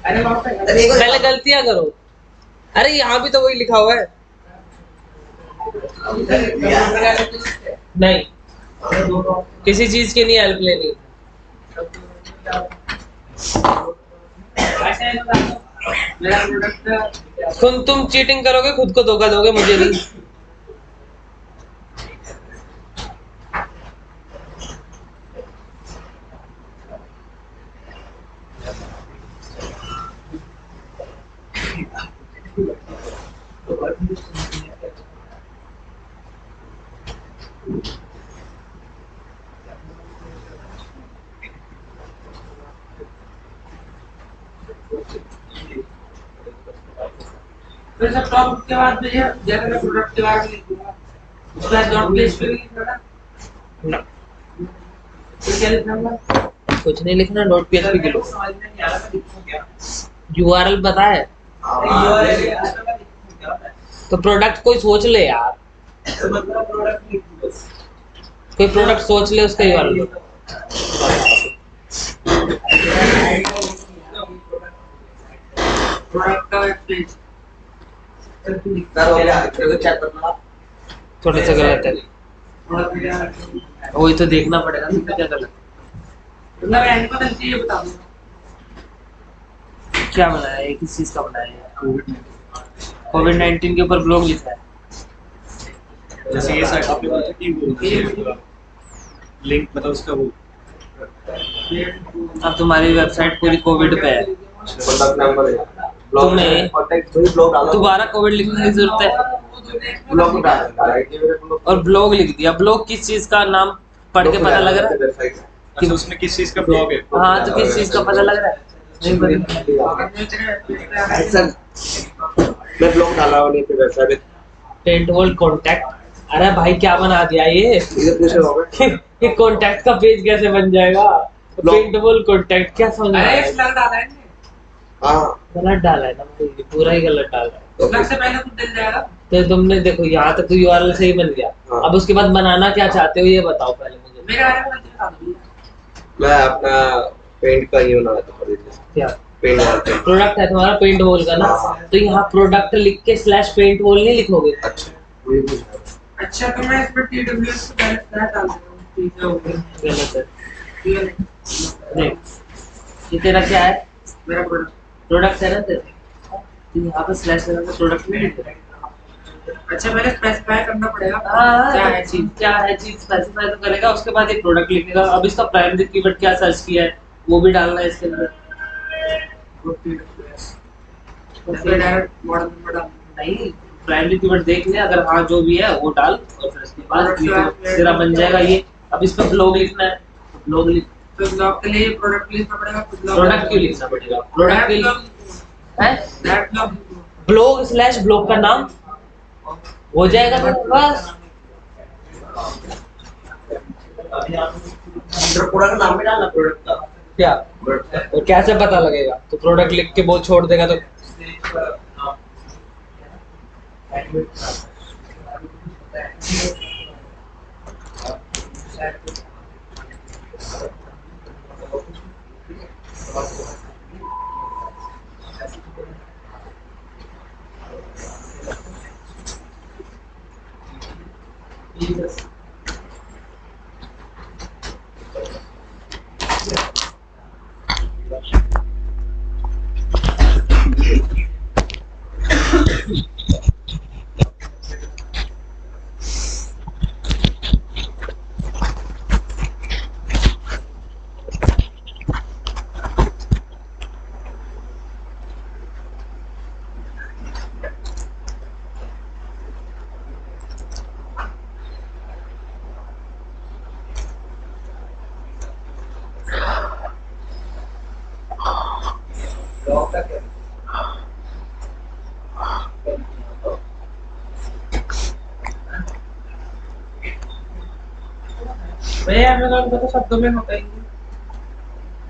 अरे नोट पैड पहले गलतियां करो। अरे यहाँ भी तो वही लिखा हुआ है। नहीं, किसी चीज की नहीं हेल्प लेनी। मेरा प्रोडक्ट तुम चीटिंग करोगे, खुद को धोखा दोगे, मुझे नहीं। फिर सब टॉप के बाद मुझे जैसे मैं प्रोडक्ट के बारे में लिखूंगा उसके बाद डॉट पेज पे भी लिखना ना ना, तो क्या लिखूंगा कुछ नहीं लिखना, डॉट पीएचपी के लो। समझ में नहीं आ रहा मैं लिखूं क्या यूआरएल पता है तो प्रोडक्ट कोई सोच ले यार, मतलब प्रोडक्ट लिखो बस कोई प्रोडक्ट सोच ले उसका यूआरएल। प्रोडक्ट का वेब पेज सर हो गया इसको चेक करना थोड़ा सा गलत है, प्रोडक्ट वही तो देखना पड़ेगा ना क्या गलत मतलब एंड को ये बता दो क्या बनाया है, किस चीज का बनाया है। कोविड-19 के ऊपर ब्लॉग लिखा है। जैसे ये साइट आपने बोला था कि वो लिंक मतलब उसका वो अब तुम्हारी वेबसाइट पूरी कोविड पे है, कॉन्टैक्ट नंबर है तुम्हें कॉन्टैक्ट वही ब्लॉग डालो दोबारा कोविड लिखने की जरूरत है। ब्लॉग डाल और ब्लॉग लिख दिया, ब्लॉग किस चीज का नाम पढ़ के पता लग रहा है। अच्छा उसमें किस चीज का ब्लॉग है हाँ तो किस चीज का पता लग रहा है, नहीं पता। सर मैं ब्लॉग डाला हूं नहीं पे वेबसाइट पेंट वॉल कॉन्टैक्ट। अरे भाई क्या बना दिया ये इधर पूछे होगा ये कॉन्टैक्ट का पेज कैसे बन जाएगा। पेंट वॉल कॉन्टैक्ट क्या समझ अरे आया? एक लग डाला है ने हां गलत डाला है ना, ये पूरा ही गलत डाला है। तो लग से पहले कुछ दिल जाएगा तो तुमने देखो यहाँ तक तो यूआरएल सही बन गया, हाँ। अब उसके बाद बनाना क्या चाहते हो ये बताओ पहले मुझे। मेरे बारे में बता दो मैं अपना पेंट का ये बना था पर क्या पेंट वाला प्रोडक्ट है तुम्हारा पेंट वॉल का ना, हाँ। तो यहाँ प्रोडक्ट लिख के स्लैश पेंट वॉल नहीं लिखोगे। अच्छा वही पूछा अच्छा तो मैं इसमें TWS को पहले फ्लैट डाल देता हूं ठीक है ओके गलत है। ये देख ये तेरा क्या है, मेरा प्रोडक्ट प्रोडक्ट है ना तेरा, तो यहाँ पे स्लैश लगा के प्रोडक्ट नहीं लिख रहा। अच्छा मैंने स्पेसिफाई करना पड़ेगा क्या है चीज, क्या है चीज स्पेसिफाई तो करेगा, उसके बाद एक प्रोडक्ट लिखेगा। अब इसका प्राइमरी कीवर्ड क्या सर्च किया है वो भी डालना है इसके अंदर। उसमें डायरेक्ट मॉडल नंबर डाल नहीं प्राइमरी कीवर्ड देख ले, अगर हाँ जो भी है वो डाल और फिर उसके बाद ये तो तेरा बन जाएगा ये। अब इस पर ब्लॉग लिखना है, ब्लॉग लिख। तो ब्लॉग के लिए प्रोडक्ट लिखना पड़ेगा प्रोडक्ट क्यों लिखना पड़ेगा, प्रोडक्ट के लिए है direct blog blog slash blog का नाम हो जाएगा तो बस। प्रोडक्ट नाम भी डालना प्रोडक्ट का क्या और कैसे पता लगेगा, तो प्रोडक्ट लिख के वो छोड़ देगा तो ब्लॉग का क्या भैया अमेज़न पे तो शब्दों में होता ही है।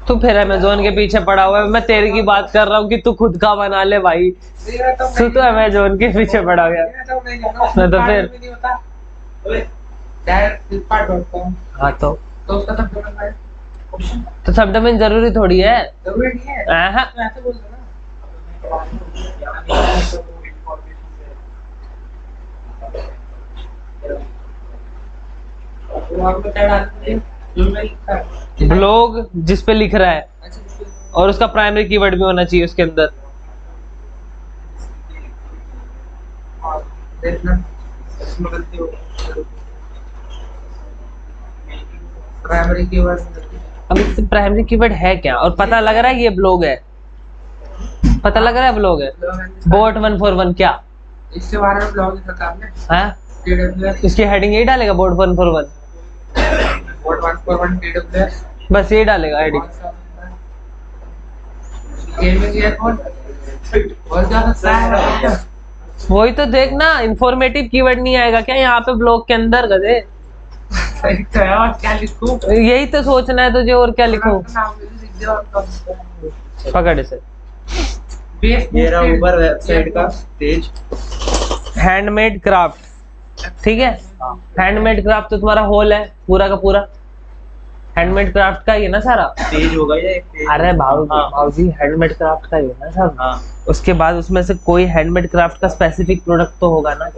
तो तू फिर अमेजोन के पीछे पड़ा हुआ है, मैं तेरे की बात कर रहा हूँ कि तू खुद का बना ले भाई। तू तो अमेजोन के पीछे पड़ा गया। मैं तो फिर हाँ तो उसका सब डोमेन है। तो सब डोमेन जरूरी थोड़ी है। जरूरी नहीं है, आहा। तो ऐसे बोल दो ना। वो आपको क्या डालते हैं? जो मैं लिखता है। ब्लॉग जिस पे लिख रहा है अच्छा, और उसका प्राइमरी कीवर्ड भी होना चाहिए उसके अंदर। हाँ, देखना इसमें गलती हो प्राइमरी कीवर्ड। अब इससे प्राइमरी कीवर्ड है क्या, और पता लग रहा है ये ब्लॉग है, पता लग रहा है ब्लॉग है। बोट 141 क्या इसके बारे में ब्लॉग लिखा था आपने? है, TWS इसकी हेडिंग यही डालेगा बोट 141, बोट 141 TWS बस ये डालेगा हेडिंग। गेमिंग ईयरफोन और क्या सकता है? वही तो देखना, इंफॉर्मेटिव कीवर्ड नहीं आएगा क्या यहाँ पे ब्लॉग के अंदर गधे। सही तो है, और क्या लिखूं? यही तो सोचना है तुझे, और क्या लिखूं। नाम भी लिख दे और कम। पकड़ इसे। ये रहा ऊपर वेबसाइट का पेज। हैंडमेड क्राफ्ट, ठीक है। हैंडमेड क्राफ्ट तो तुम्हारा होल है पूरा का पूरा, हैंडमेड क्राफ्ट का ही है ना सारा पेज होगा या एक पेज? अरे भाऊजी हैंडमेड क्राफ्ट का ही है ना सब। हाँ। उसके बाद उसमें से कोई हैंडमेड क्राफ्ट का स्पेसिफिक प्रोडक्ट तो होगा ना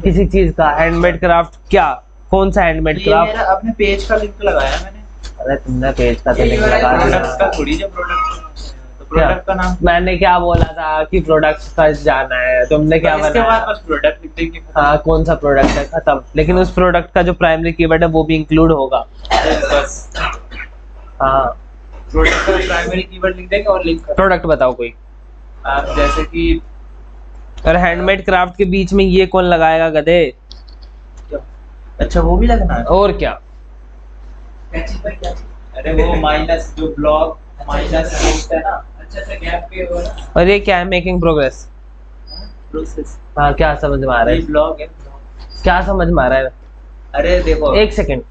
किसी चीज का। हैंडमेड क्राफ्ट क्या, कौन सा हैंडमेड ये क्राफ्ट? मेरा अपने पेज का लिंक लगाया मैंने। अरे तुमने पेज का तो लिंक लगा प्रोडक्ट दिया। का थोड़ी, जो प्रोडक्ट तो प्रोडक्ट का नाम। मैंने क्या बोला था कि प्रोडक्ट का जाना है, तुमने क्या इसके बाद बनाया? बस प्रोडक्ट लिख देंगे। हाँ कौन सा प्रोडक्ट है, खत्म। लेकिन उस प्रोडक्ट का जो प्राइमरी कीवर्ड है वो भी इंक्लूड होगा। बस हाँ प्रोडक्ट का प्राइमरी कीवर्ड लिख देंगे और लिंक कर। प्रोडक्ट बताओ कोई। आप जैसे कि और हैंडमेड क्राफ्ट के बीच में ये कौन लगाएगा गधे? अच्छा वो भी लगना है। और क्या? अरे वो माइनस जो ब्लॉग माइनस पोस्ट है ना। अच्छा गैप पे हो ना और ये क्या है, मेकिंग प्रोग्रेस? प्रोसेस। हाँ क्या समझ में आ रहा ये है, ब्लॉग है। क्या समझ में आ रहा है? अरे देखो एक सेकंड,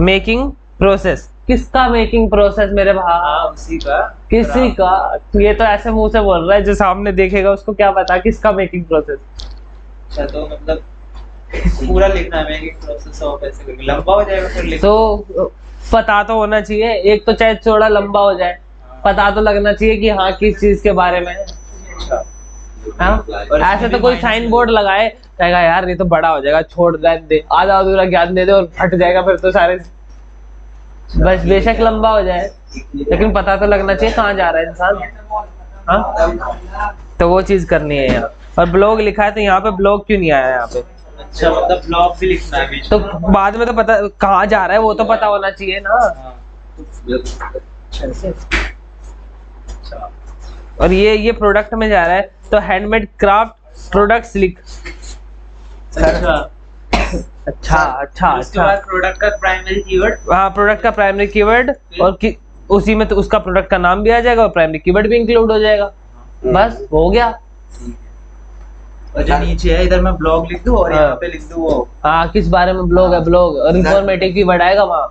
मेकिंग प्रोसेस किसका मेकिंग प्रोसेस मेरे भाई? हाँ उसी का। किसी का? ये तो ऐसे मुंह से बोल रहा है, जो सामने देखेगा उसको क्या पता किसका मेकिंग प्रोसेस। अच्छा तो मतलब पूरा लिखना है मेकिंग प्रोसेस ऑफ, ऐसे करके लंबा हो जाएगा फिर लिख। तो पता तो होना चाहिए, एक तो चाहे थोड़ा लंबा हो जाए, पता तो लगना चाहिए कि हाँ किस चीज के बारे में है। अच्छा हाँ? और ऐसे तो कोई साइन बोर्ड लगाए कहेगा यार ये तो बड़ा हो जाएगा, छोड़ दे, आधा अधूरा ज्ञान दे दे और फट जाएगा फिर तो सारे। बस बेशक लंबा हो जाए लेकिन पता तो लगना चाहिए कहाँ जा रहा है इंसान। हाँ तो वो चीज करनी है यहाँ। और ब्लॉग लिखा है तो यहाँ पे ब्लॉग क्यों नहीं आया यहाँ पे? अच्छा मतलब ब्लॉग भी लिखना है बीच तो में। बाद में तो पता कहाँ जा रहा है वो तो पता होना चाहिए ना। हाँ। अच्छा और ये प्रोडक्ट में जा रहा है तो हैंडमेड क्राफ्ट प्रोडक्ट्स लिख। अच्छा अच्छा अच्छा उसके अच्छा। बाद प्रोडक्ट का प्राइमरी कीवर्ड। हाँ प्रोडक्ट का प्राइमरी कीवर्ड और उसी में तो उसका प्रोडक्ट का नाम भी आ जाएगा और प्राइमरी कीवर्ड भी इंक्लूड हो जाएगा। बस हो गया। और जो नीचे है इधर मैं ब्लॉग लिख दूं और यहाँ पे लिख दूं वो। हाँ किस बारे में ब्लॉग है, ब्लॉग और इंफॉर्मेटिव कीवर्ड आएगा वहाँ।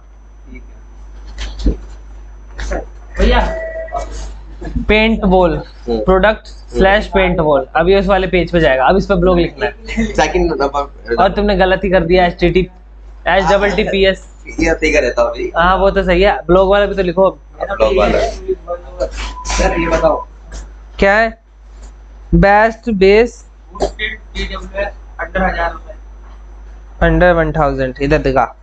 ठीक है भैया paint ball product slash paint ball, अभी उस वाले पेज पे जाएगा। अब इस पे ब्लॉग लिखना है सेकंड और तुमने गलती कर दिया, HTTPS। ये ठीक रहता अभी हाँ वो तो सही है, ब्लॉग वाला भी तो लिखो। ब्लॉग वाला। सर ये बताओ क्या है? बेस्ट बेस TWS अंडर 1000 रुपए। अंडर 1000। इधर दिखा,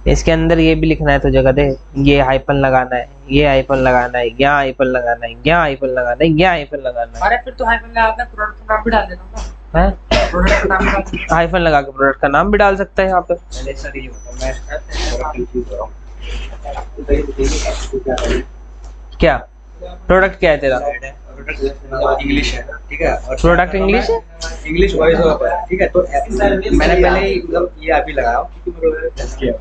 इसके अंदर ये भी लिखना है तो जगह दे, ये हाइपन लगाना है, ये हाइपन लगाना है, यहाँ हाइपन लगाना है, यहाँ हाइपन लगाना है, यहाँ हाइपन लगाना है। अरे फिर तो हाइफन लगा के प्रोडक्ट का नाम भी डाल देना ना। हैं? प्रोडक्ट का नाम डाल देना। हाइफन लगा के प्रोडक्ट का नाम भी डाल सकता है यहाँ पे। पहले सर ये बताओ मैं कंफ्यूज हो रहा हूँ। क्या प्रोडक्ट क्या है तेरा? इंग्लिश है ठीक है और प्रोडक्ट इंग्लिश है? इंग्लिश वॉइस ओवर है ठीक है। तो मैंने पहले ही मतलब ये अभी लगाया क्योंकि मेरे टेस्ट किया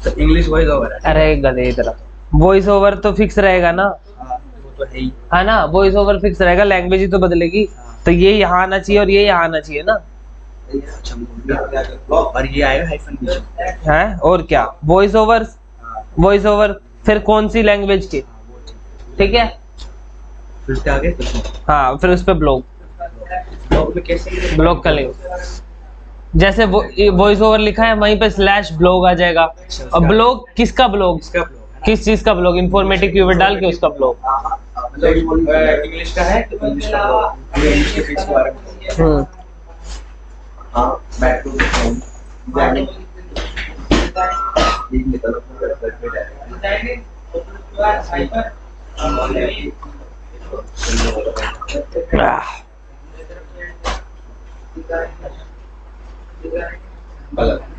तो इंग्लिश वॉइस ओवर है। अरे गधे इधर, वॉइस ओवर तो फिक्स रहेगा ना, हाँ, वो तो है ही। है ना, वॉइस ओवर फिक्स रहेगा, लैंग्वेज ही तो बदलेगी। तो ये यहाँ आना चाहिए और ये यहाँ आना चाहिए ना। अच्छा और ये आएगा हाइफन बीच में। है और क्या? वॉइस ओवर फिर कौन सी लैंग्वेज की, ठीक है। फिर उसके आगे हाँ फिर उस पर ब्लॉक ब्लॉग में कैसे ब्लॉक कर लेंगे, जैसे वॉइस ओवर लिखा है वहीं पे स्लैश ब्लॉग आ जाएगा। और ब्लॉग किसका ब्लॉग, किस चीज का ब्लॉग, इंफॉर्मेटिव कीवर्ड डाल के उसका ब्लॉग। मतलब इंग्लिश का है तो इंग्लिश का ब्लॉग, इंग्लिश के फीस के बारे में। हाँ बैक टू जाने ठीक निकलो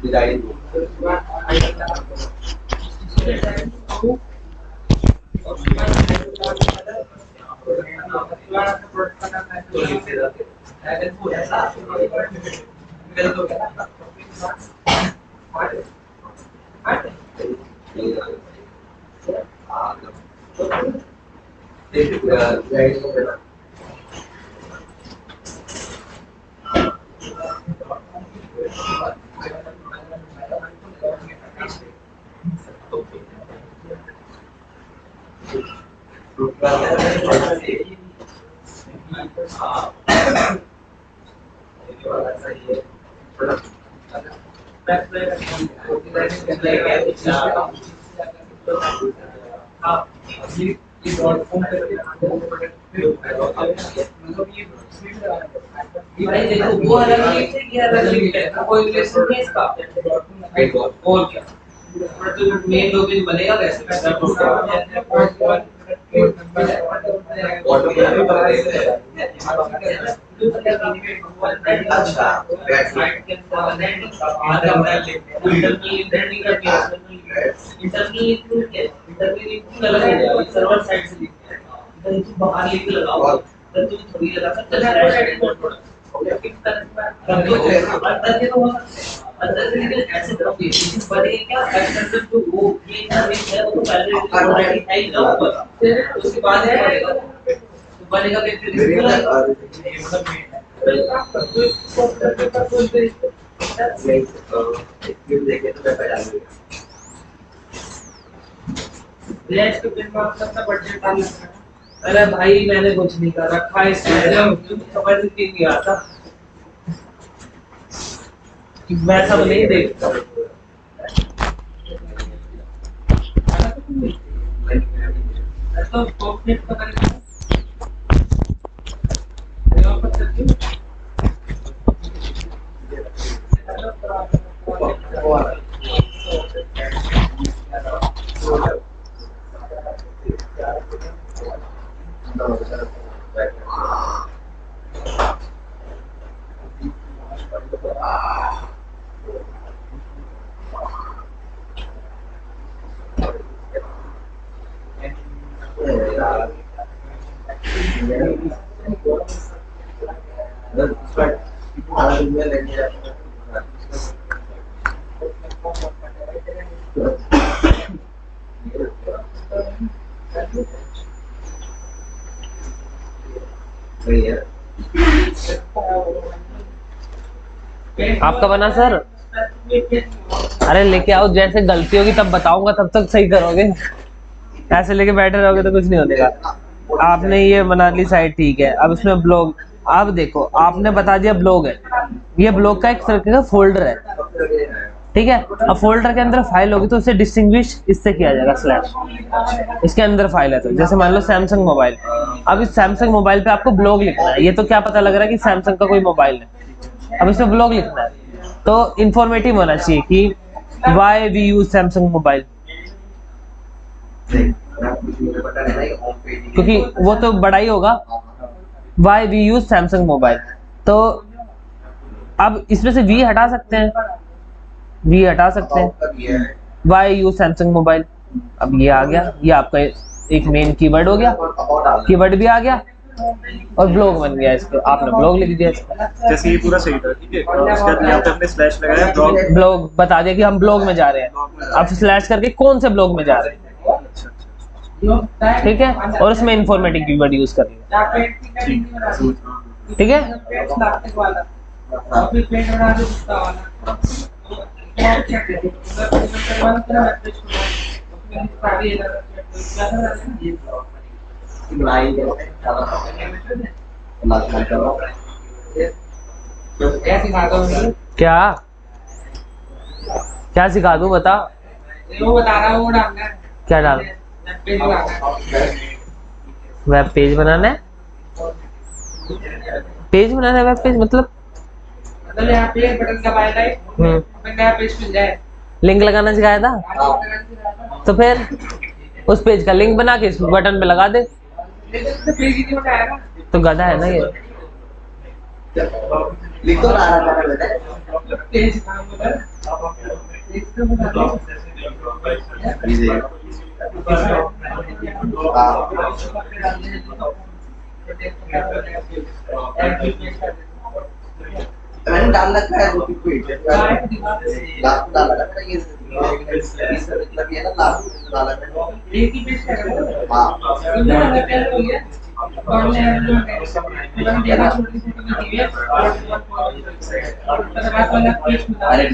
डिजाइन वो अलग लिंक है, ये अलग लिंक है, कोई रिलेशन नहीं है इसका। और क्या, पर जो मेन लॉगिन बनेगा कैसे, सर्वर साइड से बाहर लिंक लगाओ तो तुम थोड़ी लगा सकते हो, अंदर के तो हो सकते हैं, अंदर से लेकिन ऐसे तरफ लेकिन बड़े क्या एक्सटेंशन जो वो ये सर्विस है वो तो पहले ऑलरेडी है ही ना ऊपर, फिर उसके बाद है तो बनेगा कि फिर रिएक्ट के बिल में अपना बजट डाल रखा है। अरे भाई मैंने कुछ नहीं कर रखा है इसमें, समझ नहीं आता कि मैं सब नहीं देखता। तो कॉपरेट पता नहीं आपका बना सर? अरे लेके आओ, जैसे गलती होगी तब बताऊंगा, तब तक सही करोगे। ऐसे लेके बैठे रहोगे तो कुछ नहीं होने का। आपने ये बना ली साइट, ठीक है। अब इसमें ब्लॉग, अब देखो आपने बता दिया ब्लॉग है, ये ब्लॉग का एक तरीके का फोल्डर है, ठीक है। अब फोल्डर के अंदर फाइल होगी तो उसे डिस्टिंग्विश इससे किया जाएगा स्लैश, इसके अंदर फाइल है तो जैसे मान लो सैमसंग मोबाइल। अब इस सैमसंग मोबाइल पे आपको ब्लॉग लिखना है, ये तो क्या पता लग रहा है कि सैमसंग का कोई मोबाइल है। अब इसमें ब्लॉग लिखना है तो इंफॉर्मेटिव होना चाहिए कि why we use Samsung mobile, क्योंकि वो तो बड़ा ही होगा, why we use Samsung mobile. तो अब इसमें से वी हटा सकते हैं, वी हटा सकते हैं, वाई यूज सैमसंग मोबाइल। अब ये आ गया, ये आपका एक मेन कीवर्ड हो गया, कीवर्ड भी आ गया और ब्लॉग बन गया। इसको आपने ब्लॉग लिख दिया इसका, जैसे ये पूरा सही था, ठीक है। उसके बाद यहाँ पे हमने स्लैश लगाया, ब्लॉग बता दिया कि हम ब्लॉग में जा रहे हैं। अब स्लैश करके कौन से ब्लॉग में जा रहे हैं, ठीक है, और उसमें इंफॉर्मेटिव कीवर्ड यूज करेंगे, ठीक है। सारी ये ऐसी खाता हूँ क्या क्या सिखा दूं, बता। वो बता रहा हूँ वो डालना है क्या डाल? पेज डालना है वेब पेज बनाना है? पेज बनाना है वेब पेज मतलब? मतलब यहाँ पे बटन दबाया जाए हमें नया पेज मिल जाए। लिंक लगाना सिखाया था? तो फिर उस पेज का लिंक बना के इस बटन पे लगा दे। पेज ही नहीं उठाया ना। तो गधा है ना ये। लिखो ना पेज नाम बता पेज तो बता मैंने डाल रखा है वो लास्ट डाल रखा है ये मतलब ये ना लास्ट डाल रखा है एक ही पेज है हाँ इतना अलग कैसे हो गया और मैंने देखा छोटी सी टीवी है और बात वाला पेज बता अरे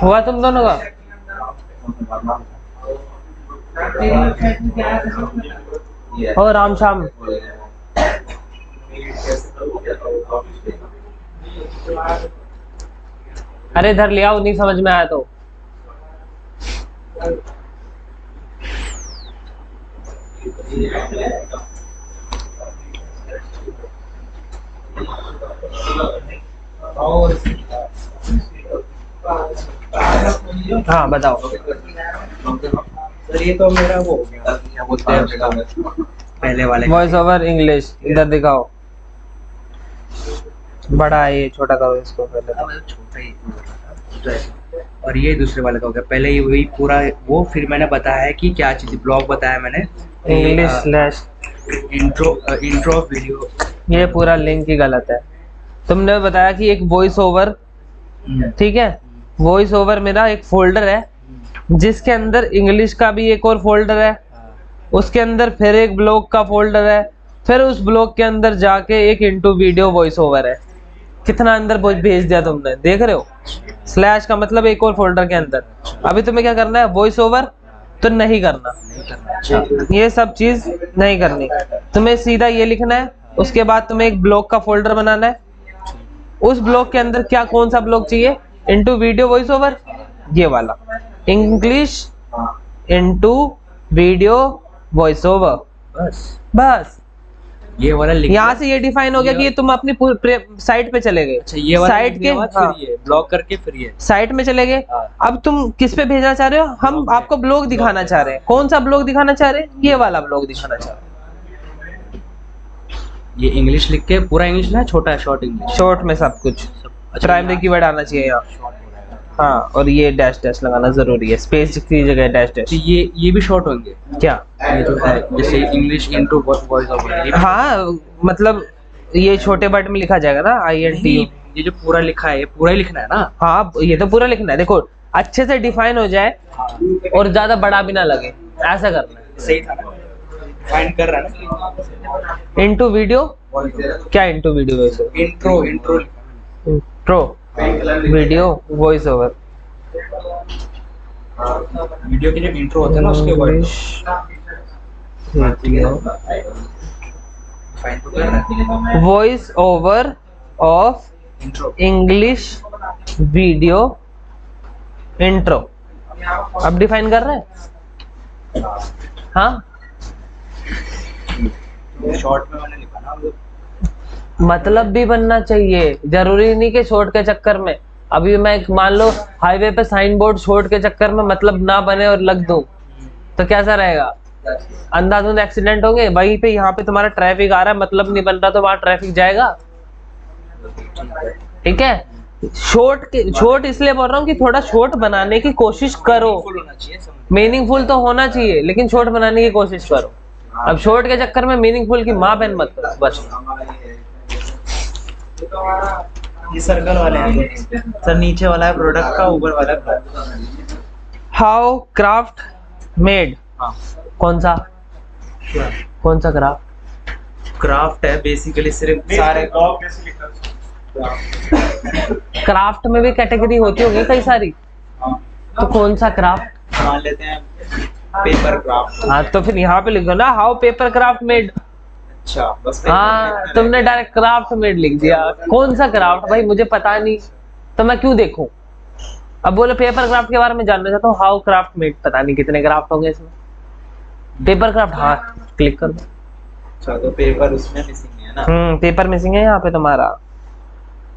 हुआ तुम दोनों का? और राम शाम। अरे इधर ले आओ, नहीं समझ में आया तो। हाँ बताओ। सर ये तो मेरा वो हो गया क्या बोलते हैं उसका पहले वाले वॉइस ओवर इंग्लिश इधर दिखाओ। बड़ा है ये, छोटा करो इसको पहले। छोटा ही और ये दूसरे वाले का हो गया। पहले ही वही पूरा वो, फिर मैंने बताया कि क्या चीज़ ब्लॉग बताया मैंने इंग्लिश स्लैश इंट्रो वीडियो। ये पूरा लिंक ही गलत है। तुमने बताया कि एक वॉइस ओवर, ठीक है, वॉइस ओवर मेरा एक फोल्डर है जिसके अंदर इंग्लिश का भी एक और फोल्डर है, उसके अंदर फिर एक ब्लॉग का फोल्डर है, फिर उस ब्लॉग के अंदर जाके एक इंटू वीडियो वॉइस ओवर है। कितना अंदर भेज दिया तुमने, देख रहे हो? स्लैश का मतलब एक और फोल्डर के अंदर। अभी तुम्हें क्या करना है, वॉइस ओवर तो नहीं करना, ये सब चीज नहीं करनी। तुम्हें सीधा ये लिखना है, उसके बाद तुम्हें एक ब्लॉग का फोल्डर बनाना है। उस ब्लॉग के अंदर क्या, कौन सा ब्लॉग चाहिए? इंटू वीडियो वॉइस ओवर, ये वाला English into video voice over. बस ये वाला लिंक यहाँ से ये डिफाइन हो गया कि ये तुम अपनी साइट पे चले गए। अच्छा, ये वाला साइट लिंक के बाद फिर ये ब्लॉक करके फिर ये साइट में चले गए। अब तुम किस पे भेजना चाह रहे हो? हम आपको ब्लॉग दिखाना चाह रहे हैं। कौन सा ब्लॉग दिखाना चाह रहे हैं? ये वाला ब्लॉग दिखाना चाह रहे हैं। ये इंग्लिश लिख के पूरा इंग्लिश ना, छोटा शॉर्ट इंग्लिश, शॉर्ट में सब कुछ प्राइमरी कीवर्ड आना चाहिए यहाँ। हाँ, और ये डैश डैश लगाना जरूरी है, स्पेस की जगह डैश डैश। तो ये भी शॉर्ट होंगे क्या? ये जो है जैसे इंग्लिश इनटू वॉइस ओवर, हाँ मतलब ये छोटे बट में लिखा जाएगा ना, INT। ये जो पूरा लिखा है ये पूरा ही लिखना है ना। हाँ ये तो पूरा लिखना है। देखो अच्छे से डिफाइन हो जाए और ज्यादा बड़ा भी ना लगे, ऐसा करना है। सही था ना, फाइंड कर रहा है ना। इंटू वीडियो, क्या into video voice over? Intro intro video voice over. Video के जो इंट्रो होता है ना उसके वर्ड फाइंड कर रहा है। Voice over of intro English video intro. अब डिफाइन कर रहे हैं? हाँ शॉर्ट में मैंने लिखा ना, मतलब भी बनना चाहिए, जरूरी नहीं कि शॉर्ट के चक्कर में। अभी मैं मान लो हाईवे पे साइन बोर्ड शॉर्ट के चक्कर में मतलब ना बने और लग दूं तो कैसा रहेगा? अंधाधुंध एक्सीडेंट होंगे। वहीं पे यहाँ पे तुम्हारा ट्रैफिक आ रहा है, मतलब नहीं बन रहा तो वहां ट्रैफिक जाएगा। ठीक है, शॉर्ट इसलिए बोल रहा हूँ कि थोड़ा शॉर्ट बनाने की कोशिश करो। मीनिंगफुल तो होना चाहिए लेकिन शॉर्ट बनाने की कोशिश करो। अब शॉर्ट के चक्कर में मीनिंगफुल की माँ बहन मत करो बस। ये सर्कल वाले हैं सर, नीचे वाला है प्रोडक्ट का, ऊपर वाला है हाउ क्राफ्ट मेड। हाँ कौन सा? कौन सा क्राफ्ट? क्राफ्ट है बेसिकली सिर्फ सारे क्राफ्ट में भी कैटेगरी होती होगी कई सारी, तो कौन सा क्राफ्ट? मान लेते हैं पेपर क्राफ्ट। हाँ तो फिर यहाँ पे लिखो ना हाउ पेपर क्राफ्ट मेड। अच्छा बस हाँ तुमने डायरेक्ट क्राफ्ट मेड लिख दिया। कौन सा क्राफ्ट भाई, मुझे पता नहीं तो मैं क्यों देखूं। अब बोले पेपर क्राफ्ट के बारे में जानना चाहता हूँ, हाउ क्राफ्ट मेड, पता नहीं कितने क्राफ्ट होंगे इसमें। पेपर क्राफ्ट, हाँ क्लिक कर दो। अच्छा तो पेपर उसमें मिसिंग है ना? पेपर मिसिंग है यहाँ पे तुम्हारा,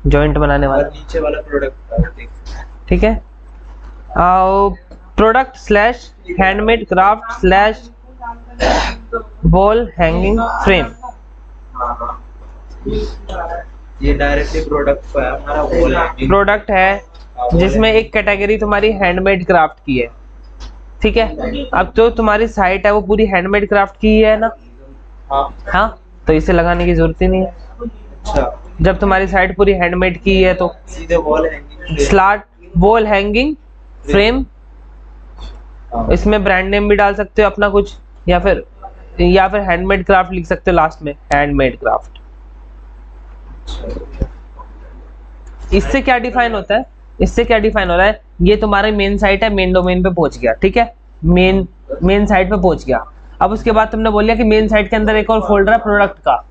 जॉइंट बनाने वाला। और नीचे वाला प्रोडक्ट ठीक है, product slash handmade craft slash wall hanging frame. ये डायरेक्टली प्रोडक्ट का है हमारा वॉल हैंगिंग प्रोडक्ट है जिसमें एक कैटेगरी तुम्हारी हैंडमेड क्राफ्ट की है, ठीक है। अब तो तुम्हारी साइट है वो पूरी हैंडमेड क्राफ्ट की है ना? हाँ तो इसे लगाने की जरूरत ही नहीं है। अच्छा जब तुम्हारी साइट पूरी हैंडमेड की है तो सीधे wall hanging slash wall hanging frame, इसमें ब्रांड नेम भी डाल सकते हो अपना कुछ, या फिर हैंडमेड क्राफ्ट लिख सकते हो लास्ट में, हैंडमेड क्राफ्ट। इससे क्या डिफाइन होता है, इससे क्या डिफाइन हो रहा है, ये तुम्हारा मेन साइट है, मेन डोमेन पे पहुंच गया, ठीक है, मेन साइट पे पहुंच गया। अब उसके बाद तुमने बोलिया कि मेन साइट के अंदर एक और फोल्डर है प्रोडक्ट का,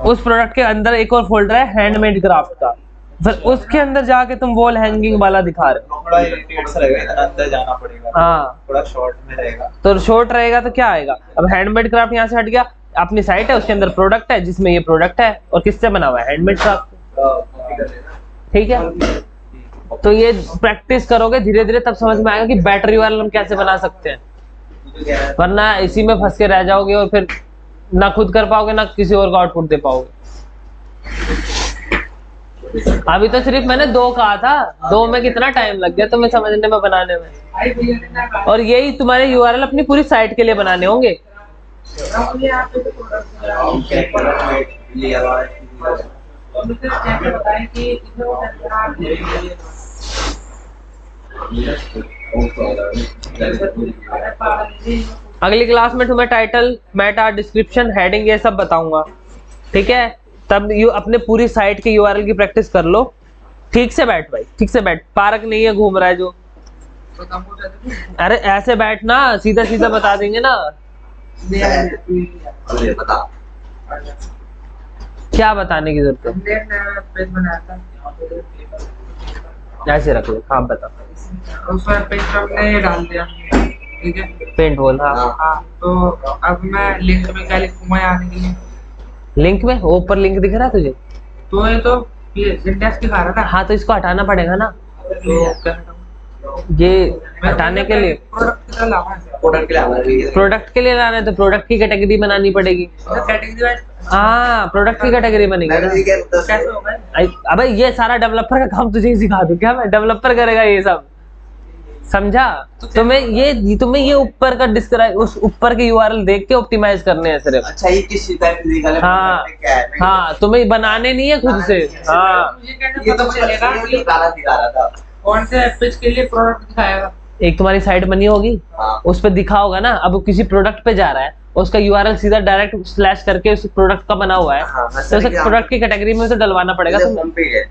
उस प्रोडक्ट के अंदर एक और फोल्डर है हैंडमेड क्राफ्ट का, फिर उसके अंदर जाके तुम वॉल हैंगिंग वाला दिखा रहे हो। थोड़ा इरिटेट सा लगेगा, इतना अंदर जाना पड़ेगा। हाँ थोड़ा शॉर्ट में रहेगा तो शॉर्ट रहेगा तो क्या आएगा। अब हैंडमेड क्राफ्ट यहाँ से हट गया, अपनी साइट है उसके अंदर प्रोडक्ट है जिसमें ये प्रोडक्ट है और किससे बना हुआ है, हैंडमेड क्राफ्ट, ठीक है। तो ये प्रैक्टिस करोगे धीरे धीरे तब समझ में आएगा कि बैटरी वाला हम कैसे बना सकते हैं, वरना इसी में फंस के रह जाओगे और फिर ना खुद कर पाओगे ना किसी और को आउटपुट दे पाओगे। अभी तो सिर्फ मैंने 2 कहा था, 2 में कितना टाइम लग गया तुम्हें समझने में, बनाने में। और यही तुम्हारे यूआरएल अपनी पूरी साइट के लिए बनाने होंगे। अगली क्लास में तुम्हें टाइटल, मेटा, डिस्क्रिप्शन, हेडिंग ये सब बताऊंगा, ठीक है। तब यू अपने पूरी साइट के यूआरएल की प्रैक्टिस कर लो। ठीक से बैठ भाई, ठीक से बैठ, पार्क नहीं है घूम रहा है जो। अरे ऐसे बैठ ना, सीधा सीधा बता देंगे ना। बता क्या बताने की जरूरत है, ऐसे रख लो। हाँ बता। उसमें पेज पे हमने डाल दिया, ठीक है, पेंट बोल। हाँ हाँ। तो अब मैं लिंक में क्या लिखूंगा यहाँ आने के लिए? लिंक में ऊपर लिंक दिख रहा है तुझे? तो ये तो सिंटेक्स दिखा रहा था। हाँ तो इसको हटाना पड़ेगा ना, तो क्या हटाऊं? ये हटाने के लिए प्रोडक्ट की तरह लाना है। प्रोडक्ट के लिए आना है। प्रोडक्ट के लिए लाना है तो प्रोडक्ट की कैटेगरी बनानी पड़ेगी। कैटेगरी वाइज हाँ प्रोडक्ट की कैटेगरी बनेगी ना। कैसे होगा? अबे ये सारा डेवलपर का काम तुझे ही सिखा दूं क्या मैं? डेवलपर करेगा ये सब, समझा? तुम्हें ये ऊपर का डिस्क्राइब, उस ऊपर के यूआरएल देख के ऑप्टिमाइज करने हैं सिर्फ। अच्छा ये किस चीज का फिजिकल है? हाँ क्या है? हाँ, तुम्हें बनाने नहीं है खुद से। हाँ मुझे कैसे ये तो पता चलेगा कि दिखा रहा था। कौन से पेज के लिए प्रोडक्ट दिखाएगा? एक तुम्हारी साइट बनी होगी, हाँ। उस पर दिखा होगा ना। अब वो किसी प्रोडक्ट पे जा रहा है, उसका यूआरएल सीधा डायरेक्ट स्लैश करके उस प्रोडक्ट का बना हुआ है, हाँ, तो उसे प्रोडक्ट की कैटेगरी में तो डलवाना पड़ेगा तुम्हें। होम पेज है।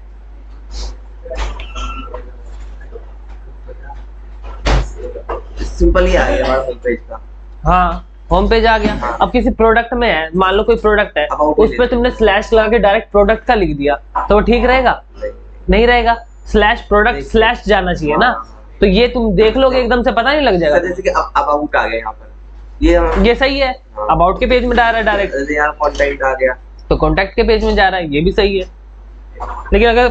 सिंपल ही आ गया हमारा होम पेज का। हाँ होम पेज आ गया। अब किसी प्रोडक्ट में है, मान लो कोई प्रोडक्ट है, About उस पर तुमने स्लैश लगा के डायरेक्ट प्रोडक्ट का लिख दिया तो वो ठीक रहेगा? नहीं रहेगा, स्लैश प्रोडक्ट स्लैश जाना चाहिए ना। तो ये तुम देख लोगे एकदम से पता नहीं लग जाएगा। जैसे कि अबाउट आ गया यहाँ पर, ये सही है, अबाउट के पेज में जा रहा है डायरेक्ट, जैसे यहाँ कॉन्टेक्ट आ गया तो कॉन्टेक्ट के पेज में जा रहा है, ये भी सही है। लेकिन अगर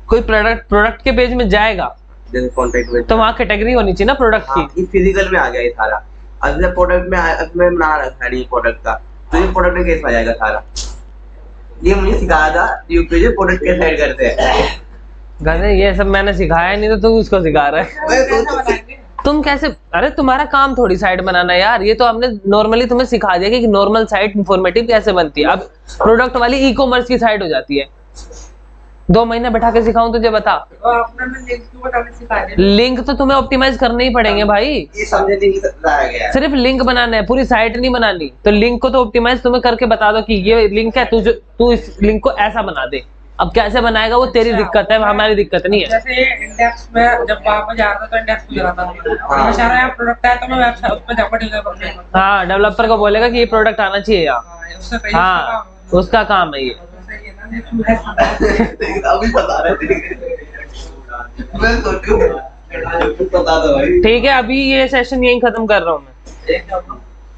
कोई प्रोडक्ट के पेज में जाएगा जैसे कॉन्टेक्ट में, तो वहाँ कैटेगरी होनी चाहिए ना प्रोडक्ट की। ये फिजिकल में आ गया ये सारा। अब जब प्रोडक्ट में अब मैं बना रखा है ये प्रोडक्ट का, तो ये प्रोडक्ट में कैसे आ जाएगा सारा? ये मुझे सिखाया था यूपी से प्रोडक्ट कैसे ऐड करते हैं। गधे ये सब मैंने सिखाया नहीं तो तू उसको सिखा रहा है। तुम कैसे? अरे तुम्हारा काम थोड़ी साइट बनाना यार, ये तो हमने नॉर्मली तुम्हें सिखा दिया कि नॉर्मल साइट इंफॉर्मेटिव कैसे बनती है। अब प्रोडक्ट वाली ई कॉमर्स की साइट हो जाती है, 2 महीने बैठा के सिखाऊं तुझे, बता। तो आपने मैं लिंक क्यों बनाने सिखा दिया? लिंक तो तुम्हें ऑप्टिमाइज करने ही पड़ेंगे भाई, ये समझने नहीं लाया गया है। सिर्फ लिंक बनाना है, पूरी साइट नहीं बनानी। तो लिंक को तो ऑप्टिमाइज तुम्हें करके बता दो कि ये लिंक है, तू इस लिंक को ऐसा बना दे। अब कैसे बनाएगा वो तेरी दिक्कत है, हमारी दिक्कत नहीं है। जैसे इंडेक्स में जब वहाँ पे जा रहा था तो इंडेक्स पे जा रहा था, मैं सारा यहाँ प्रोडक्ट है तो मैं वेबसाइट उस पे जाकर डिजाइन करूंगा। हाँ, डेवलपर को बोलेगा कि ये प्रोडक्ट आना चाहिए यहाँ। उससे सही हाँ, उसका काम है ये। सही है ना, ये अभी बता रहे थे। मैं सोचूं बता दो भाई। ठीक है, अभी ये सेशन यहीं खत्म कर रहा हूँ मैं। एक